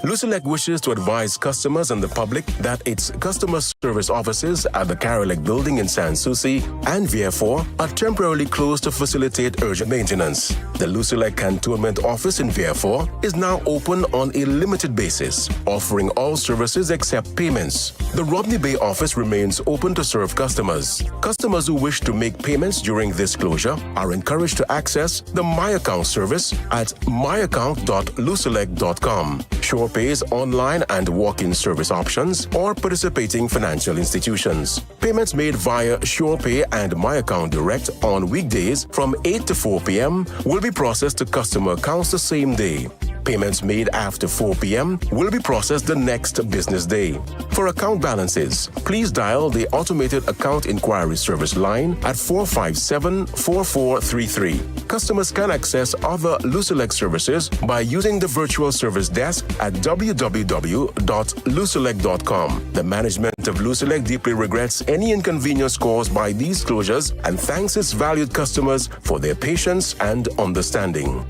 Lucelec wishes to advise customers and the public that its customer service offices at the Carolec building in Sans Souci and Vieux-Fort are temporarily closed to facilitate urgent maintenance. The Lucelec Cantonment office in Vieux-Fort is now open on a limited basis, offering all services except payments. The Rodney Bay office remains open to serve customers. Customers who wish to make payments during this closure are encouraged to access the My Account service at myaccount.lucelec.com. Pays online and walk-in service options, or participating financial institutions. Payments made via SurePay and My Account Direct on weekdays from 8 to 4 p.m. will be processed to customer accounts the same day. Payments made after 4 p.m. will be processed the next business day. For account balances, please dial the Automated Account Inquiry Service line at 457-4433. Customers can access other Lucelec services by using the virtual service desk at www.lucelec.com. The management of Lucelec deeply regrets any inconvenience caused by these closures and thanks its valued customers for their patience and understanding.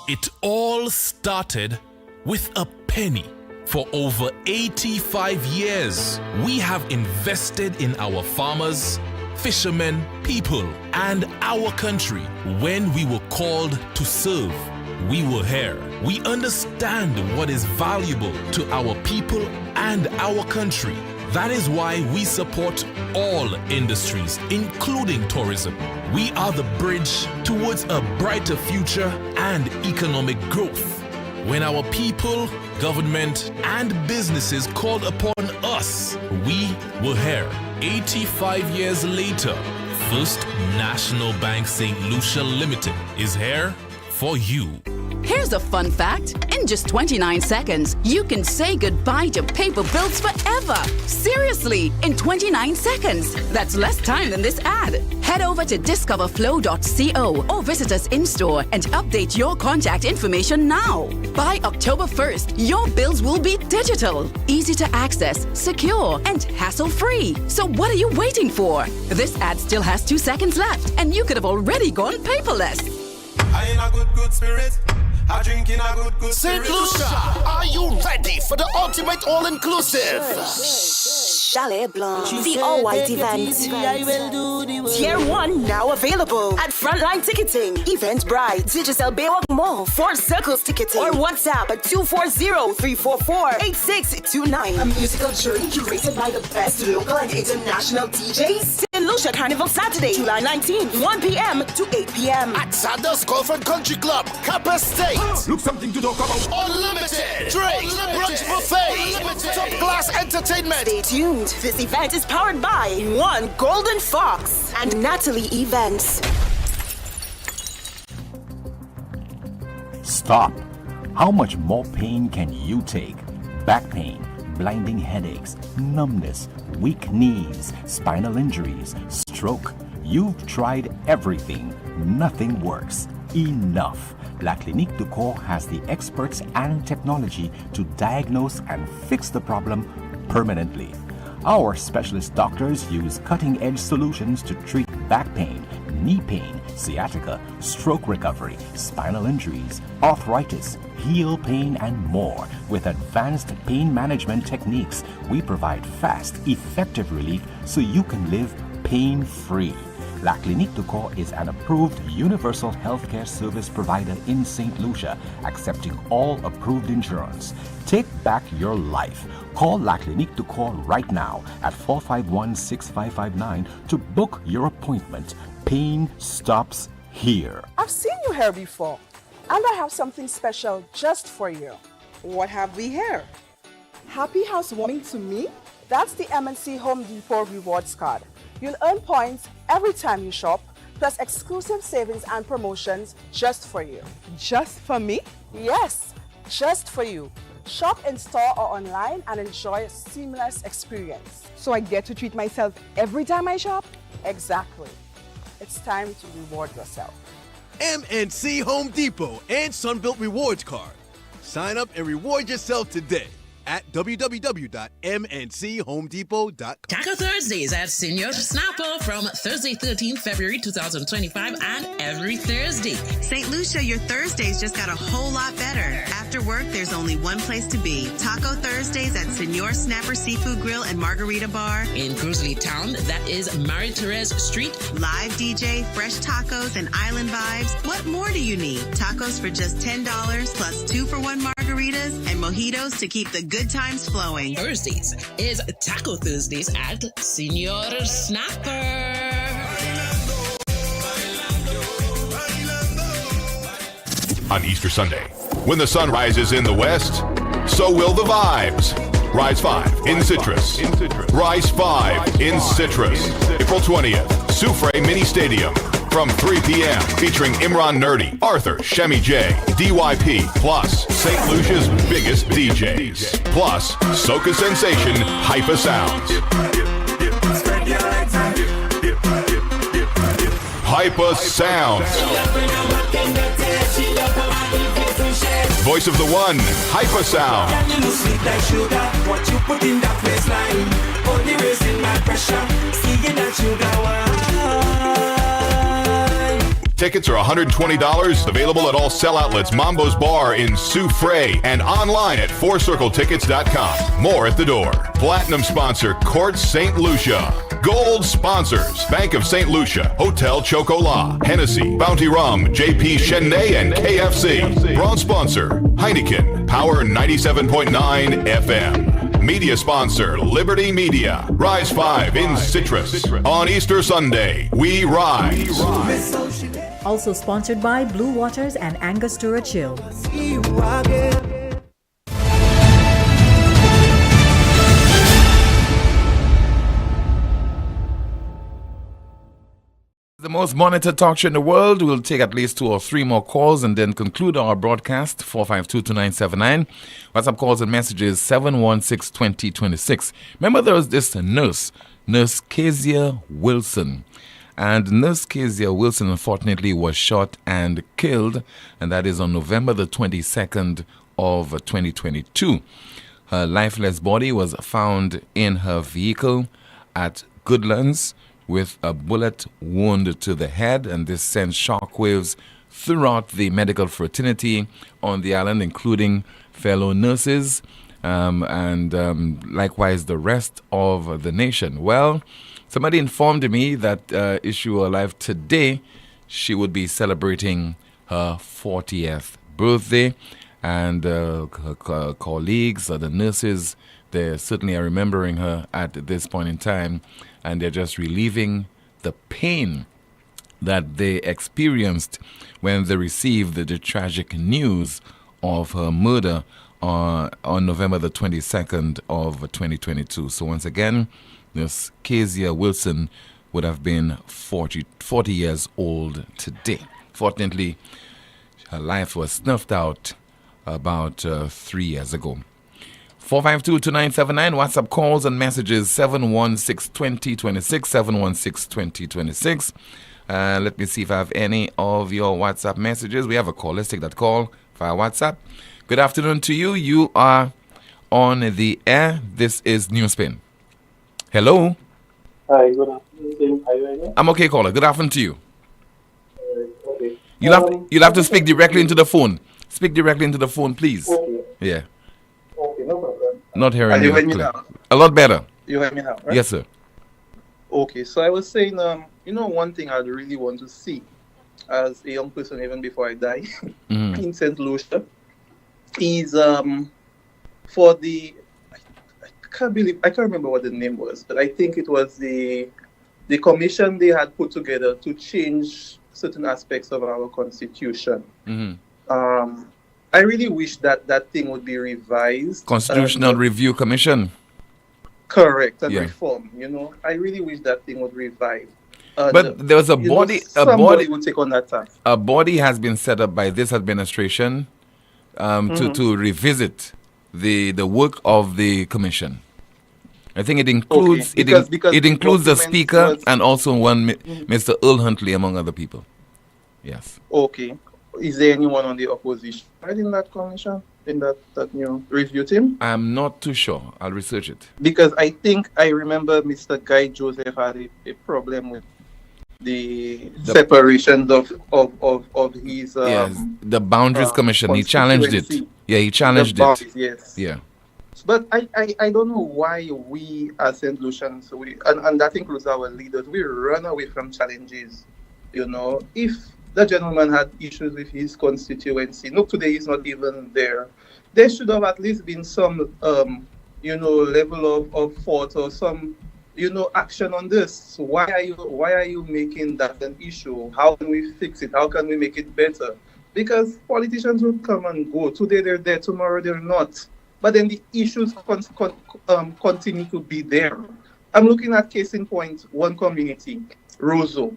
It all started with a penny. For over 85 years, we have invested in our farmers, fishermen, people, and our country. When we were called to serve, we were here. We understand what is valuable to our people and our country. That is why we support all industries, including tourism. We are the bridge towards a brighter future and economic growth. When our people, government, and businesses called upon us, we were here. 85 years later, First National Bank St. Lucia Limited is here for you. Here's a fun fact. In just 29 seconds, you can say goodbye to paper bills forever. Seriously, in 29 seconds. That's less time than this ad. Head over to discoverflow.co or visit us in-store and update your contact information now. By October 1st, your bills will be digital, easy to access, secure, and hassle-free. So what are you waiting for? This ad still has 2 seconds left, and you could have already gone paperless. I in a good spirit. I drink in a good St. Lucia, are you ready for the ultimate all-inclusive? Chalet Blanc, the all-white event. Tier 1 now available at Frontline Ticketing, Eventbrite, Digital Baywalk Mall, 4 Circles Ticketing, or WhatsApp at 240-344-8629. A musical journey curated by the best local and international DJs. St. Lucia Carnival Saturday, July 19th, 1 p.m. to 8 p.m. At Sanders Golf and Country Club, Kappa State. Look something to talk about. Unlimited drink, brunch buffet, top-class entertainment. Stay tuned. This event is powered by One Golden Fox and Natalie Events. Stop. How much more pain can you take? Back pain, blinding headaches, numbness, weak knees, spinal injuries, stroke. You've tried everything. Nothing works. Enough. La Clinique du Corps has the experts and technology to diagnose and fix the problem permanently. Our specialist doctors use cutting-edge solutions to treat back pain, knee pain, sciatica, stroke recovery, spinal injuries, arthritis, heel pain, and more. With advanced pain management techniques, we provide fast, effective relief so you can live pain-free. La Clinique du Corps is an approved universal healthcare service provider in St. Lucia, accepting all approved insurance. Take back your life. Call La Clinique du Corps right now at 451-6559 to book your appointment. Pain stops here. I've seen you here before, and I have something special just for you. What have we here? Happy housewarming to me? That's the MNC Home Depot Rewards Card. You'll earn points every time you shop, plus exclusive savings and promotions just for you. Just for me? Yes, just for you. Shop in store or online and enjoy a seamless experience. So I get to treat myself every time I shop? Exactly. It's time to reward yourself. MNC Home Depot and Sunbelt Rewards Card. Sign up and reward yourself today at www.mnchomedepot.com. Taco Thursdays at Senior Snapper from Thursday, 13th February 2025 and every Thursday. St. Lucia, your Thursdays just got a whole lot better. After work, there's only one place to be. Taco Thursdays at Senor Snapper Seafood Grill and Margarita Bar. In Grizzly Town, that is Marie Therese Street. Live DJ, fresh tacos, and island vibes. What more do you need? Tacos for just $10 plus 2-for-1 margaritas and mojitos to keep the good times flowing. Thursdays is Taco Thursdays at Senor Snapper. On Easter Sunday, when the sun rises in the west, so will the vibes. Rise 5 in Citrus. Rise 5 in Citrus. April 20th, Soufre Mini Stadium. From 3 p.m. featuring Imran Nerdy, Arthur, Shemi J, DYP, plus St. Lucia's biggest DJs. Plus, Soca Sensation, Hyper Sounds. Hyper Sounds. Voice of the one, Hyper Sound. Tickets are $120, available at all sell outlets, Mambo's Bar in Soufre, and online at fourcircletickets.com. More at the door. Platinum sponsor, Court St. Lucia. Gold sponsors, Bank of St. Lucia, Hotel Chocolat, Hennessy, Bounty Rum, JP Chenet, and KFC. Bronze sponsor, Heineken, Power 97.9 FM. Media sponsor, Liberty Media. Rise 5 in Citrus. On Easter Sunday, we rise. Also sponsored by Blue Waters and Angostura Chill. The most monitored talk show in the world. We'll take at least 2 or 3 more calls and then conclude our broadcast. 452-2979. WhatsApp calls and messages 716-2026. Remember, there was this Nurse Kezia Wilson. And Nurse Kezia Wilson, unfortunately, was shot and killed. And that is on November the 22nd of 2022. Her lifeless body was found in her vehicle at Goodlands, with a bullet wound to the head, and this sent shockwaves throughout the medical fraternity on the island, including fellow nurses and likewise the rest of the nation. Well, somebody informed me that if she were alive today, she would be celebrating her 40th birthday, and her colleagues, the nurses, they certainly are remembering her at this point in time, and they're just relieving the pain that they experienced when they received the tragic news of her murder on November the 22nd of 2022. So once again, Miss Kezia Wilson would have been 40 years old today. Fortunately, her life was snuffed out about 3 years ago. 452-2979, WhatsApp calls and messages 716-2026, 716-2026. Let me see if I have any of your WhatsApp messages. We have a call. Let's take that call via WhatsApp. Good afternoon to you. You are on the air. This is NewsSpin. Hello. Hi, good afternoon. Are you ready? I'm okay, caller. Good afternoon to you. You'll have to speak directly into the phone. Speak directly into the phone, please. Okay. Yeah. Okay, no problem. Not hearing Are you you. hearing me now? A lot better. You hear me now, right? Yes, sir. Okay, so I was saying, one thing I'd really want to see as a young person, even before I die, in St. Lucia, is for the, I can't remember what the name was, but I think it was the commission they had put together to change certain aspects of our constitution. I really wish that thing would be revised. Constitutional Review Commission. Correct, and reform. I really wish that thing would revive. But there was a body. Somebody would take on that task. A body has been set up by this administration to revisit the work of the commission. I think it includes it includes the speaker and also one Mr. Earl Huntley, among other people. Yes. Okay. Is there anyone on the opposition in that commission, in that new review team? I'm not too sure. I'll research it. Because I think I remember Mr. Guy Joseph had a problem with the separations of his the Boundaries Commission. He challenged it. Yeah, he challenged it. Yes. Yeah. But I don't know why we as St. Lucians, and that includes our leaders, we run away from challenges. If the gentleman had issues with his constituency, look, today he's not even there. There should have at least been some, level of thought or some, action on this. Why are you making that an issue? How can we fix it? How can we make it better? Because politicians will come and go. Today they're there, tomorrow they're not. But then the issues continue to be there. I'm looking at case in point, one community, Roseau.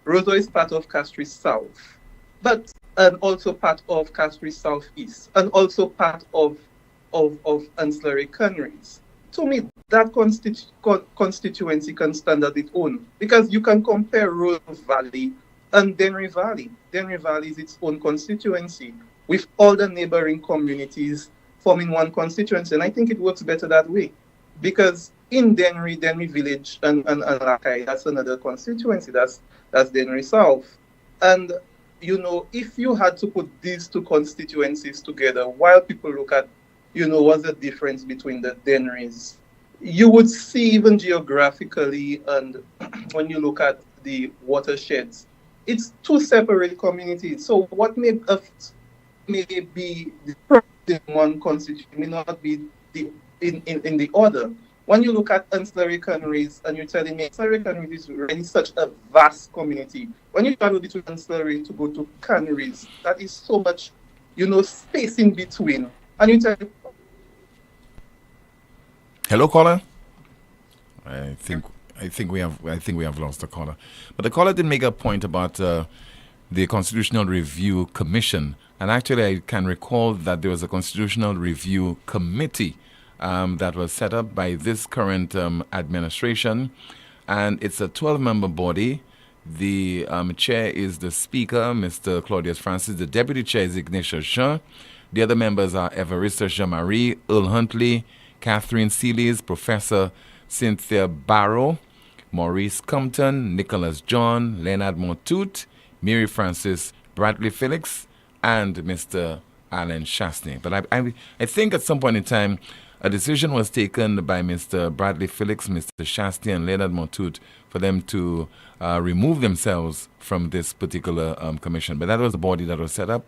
Roseau is part of Castries South, and also part of Castries Southeast, and also part of ancillary canneries. To me, that constituency can stand on its own, because you can compare Roseau Valley and Dennery Valley. Dennery Valley is its own constituency, with all the neighboring communities forming one constituency, and I think it works better that way, because in Dennery Village and Lakai, that's another constituency, that's Dennery South. And, if you had to put these two constituencies together, while people look at, what's the difference between the Dennerys, you would see even geographically, and when you look at the watersheds, it's two separate communities. So what may be the one constitution may not be in the other. When you look at ancillary canneries and you're telling me ancillary canneries is really such a vast community, when you travel between ancillary to go to canneries, that is so much, space in between. And you tell me, hello, caller. I think we have lost the caller. But the caller did make a point about the Constitutional Review Commission, and actually I can recall that there was a Constitutional Review Committee that was set up by this current administration, and it's a 12-member body. The chair is the Speaker, Mr. Claudius Francis. The Deputy Chair is Ignatius Jean. The other members are Evarista Jean-Marie, Earl Huntley, Catherine Seelys, Professor Cynthia Barrow, Maurice Compton, Nicholas John, Leonard Montoute, Mary Francis, Bradley Felix, and Mr. Alan Chastney. But I think at some point in time, a decision was taken by Mr. Bradley Felix, Mr. Chastney, and Leonard Montoute for them to remove themselves from this particular commission. But that was the body that was set up,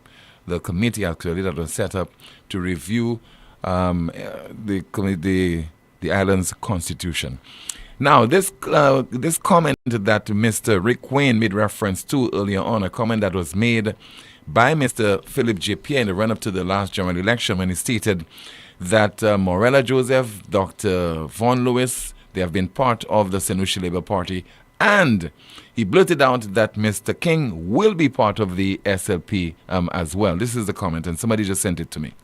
the committee actually that was set up to review the island's constitution. Now, this comment that Mr. Rick Wayne made reference to earlier on, a comment that was made by Mr. Philip J. Pierre in the run-up to the last general election, when he stated that Morella Joseph, Dr. Vaughan Lewis, they have been part of the St. Lucia Labour Party, and he blurted out that Mr. King will be part of the SLP as well. This is the comment, and somebody just sent it to me.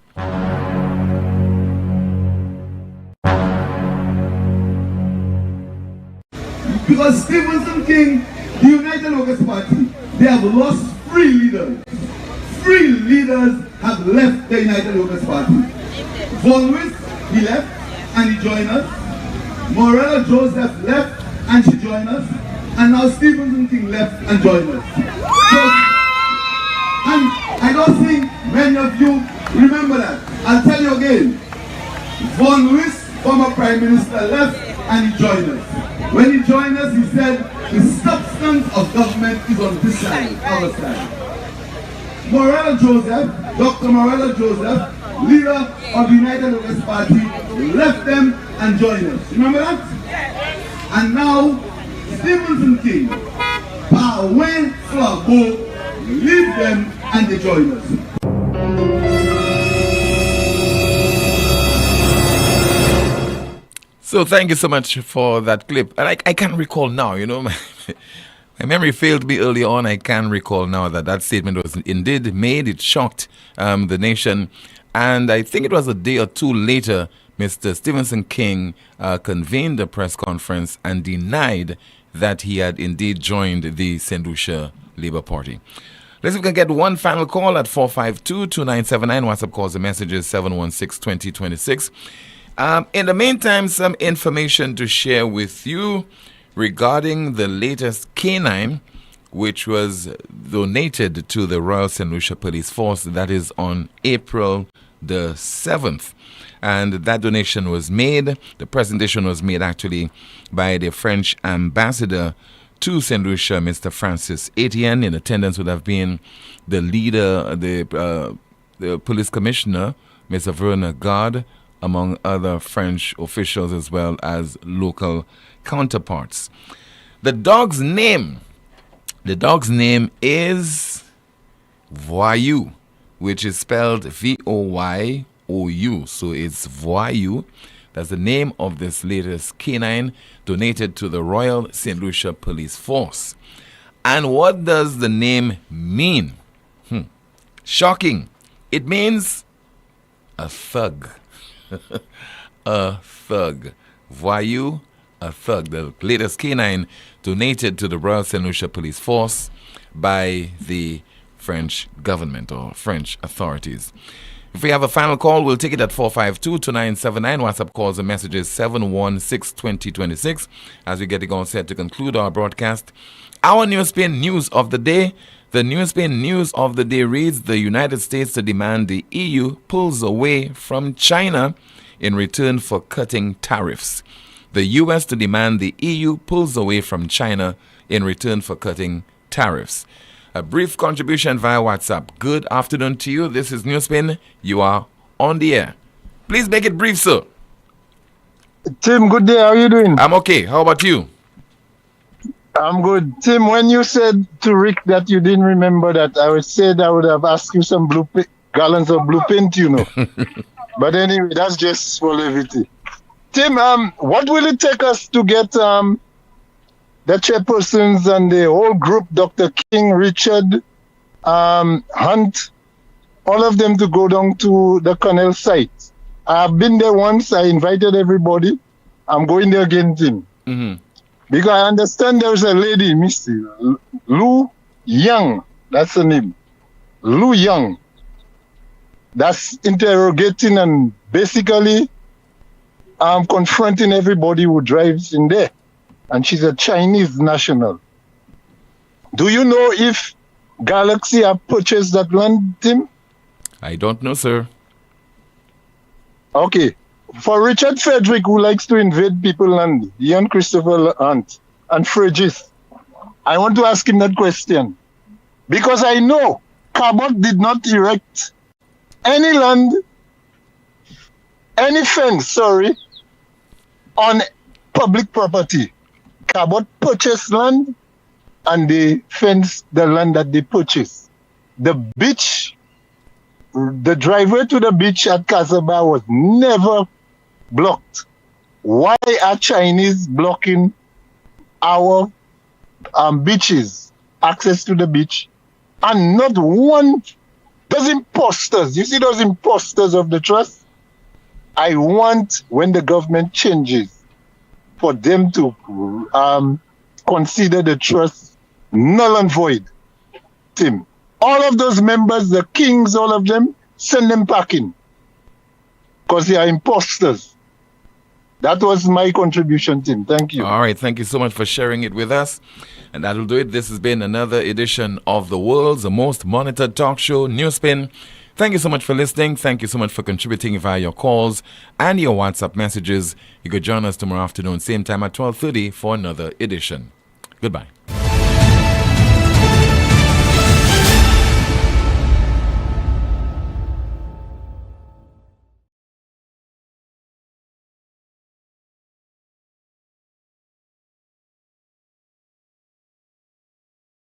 Because Stevenson King, the United Workers' Party, they have lost 3 leaders. 3 leaders have left the United Workers' Party. Vaughan Lewis, he left and he joined us. Morella Joseph left and she joined us. And now Stevenson King left and joined us. I don't think many of you remember that. I'll tell you again. Von Lewis, former Prime Minister, left and he joined us. When he joined us, he said, the substance of government is on this side, our side. Morella Joseph, Dr. Morella Joseph, leader of the United Workers' Party, left them and joined us. Remember that? And now, Stephenson King, Poleon, Flago, leave them and they join us. So thank you so much for that clip. And I can't recall now, my memory failed me early on. I can recall now that statement was indeed made. It shocked the nation. And I think it was a day or two later, Mr. Stephenson King convened a press conference and denied that he had indeed joined the St. Lucia Labour Party. Let's see if we can get one final call at 452-2979. WhatsApp calls and messages 716-2026. In the meantime, some information to share with you regarding the latest canine, which was donated to the Royal St. Lucia Police Force. That is on April the 7th. And that donation was made, the presentation was made actually by the French ambassador to St. Lucia, Mr. Francis Etienne. In attendance would have been the leader, the police commissioner, Mr. Werner Gard, among other French officials as well as local counterparts. The dog's name is Voyou, which is spelled V-O-Y-O-U. So it's Voyou. That's the name of this latest canine donated to the Royal St. Lucia Police Force. And what does the name mean? Shocking. It means a thug. A thug. Voyou, a thug. The latest canine donated to the Royal St. Lucia Police Force by the French government or French authorities. If we have a final call, we'll take it at 452-2979. WhatsApp calls and messages 716-2026. As we get it on set to conclude our broadcast, our NewsSpin news of the day. The NewsSpin news of the day reads: the United States to demand the EU pulls away from China in return for cutting tariffs. The U.S. to demand the EU pulls away from China in return for cutting tariffs. A brief contribution via WhatsApp. Good afternoon to you. This is NewsSpin. You are on the air. Please make it brief, sir. Tim, good day. How are you doing? I'm okay. How about you? I'm good. Tim, when you said to Rick that you didn't remember that, I would have asked you some gallons of blue paint, But anyway, that's just for levity. Tim, what will it take us to get the chairpersons and the whole group, Dr. King, Richard, Hunt, all of them to go down to the Connell site? I've been there once. I invited everybody. I'm going there again, Tim. Mm-hmm. Because I understand there's a lady, Misty, Lou Young, that's her name, Lou Young, that's interrogating and basically confronting everybody who drives in there. And she's a Chinese national. Do you know if Galaxy have purchased that land, Tim? I don't know, sir. Okay. For Richard Frederick, who likes to invade people's land, Ian Christopher Hunt, and Fregis, I want to ask him that question. Because I know Cabot did not erect any land, any fence, on public property. Cabot purchased land and they fenced the land that they purchased. The beach, the driveway to the beach at Casabah was never blocked. Why are Chinese blocking our beaches, access to the beach? And not one, those imposters, you see those imposters of the trust? I want, when the government changes, for them to consider the trust null and void. Tim, all of those members, the kings, all of them, send them packing. Because they are imposters. That was my contribution, Tim. Thank you. All right. Thank you so much for sharing it with us. And that'll do it. This has been another edition of the world's most monitored talk show, NewsSpin. Thank you so much for listening. Thank you so much for contributing via your calls and your WhatsApp messages. You could join us tomorrow afternoon, same time at 12:30 for another edition. Goodbye.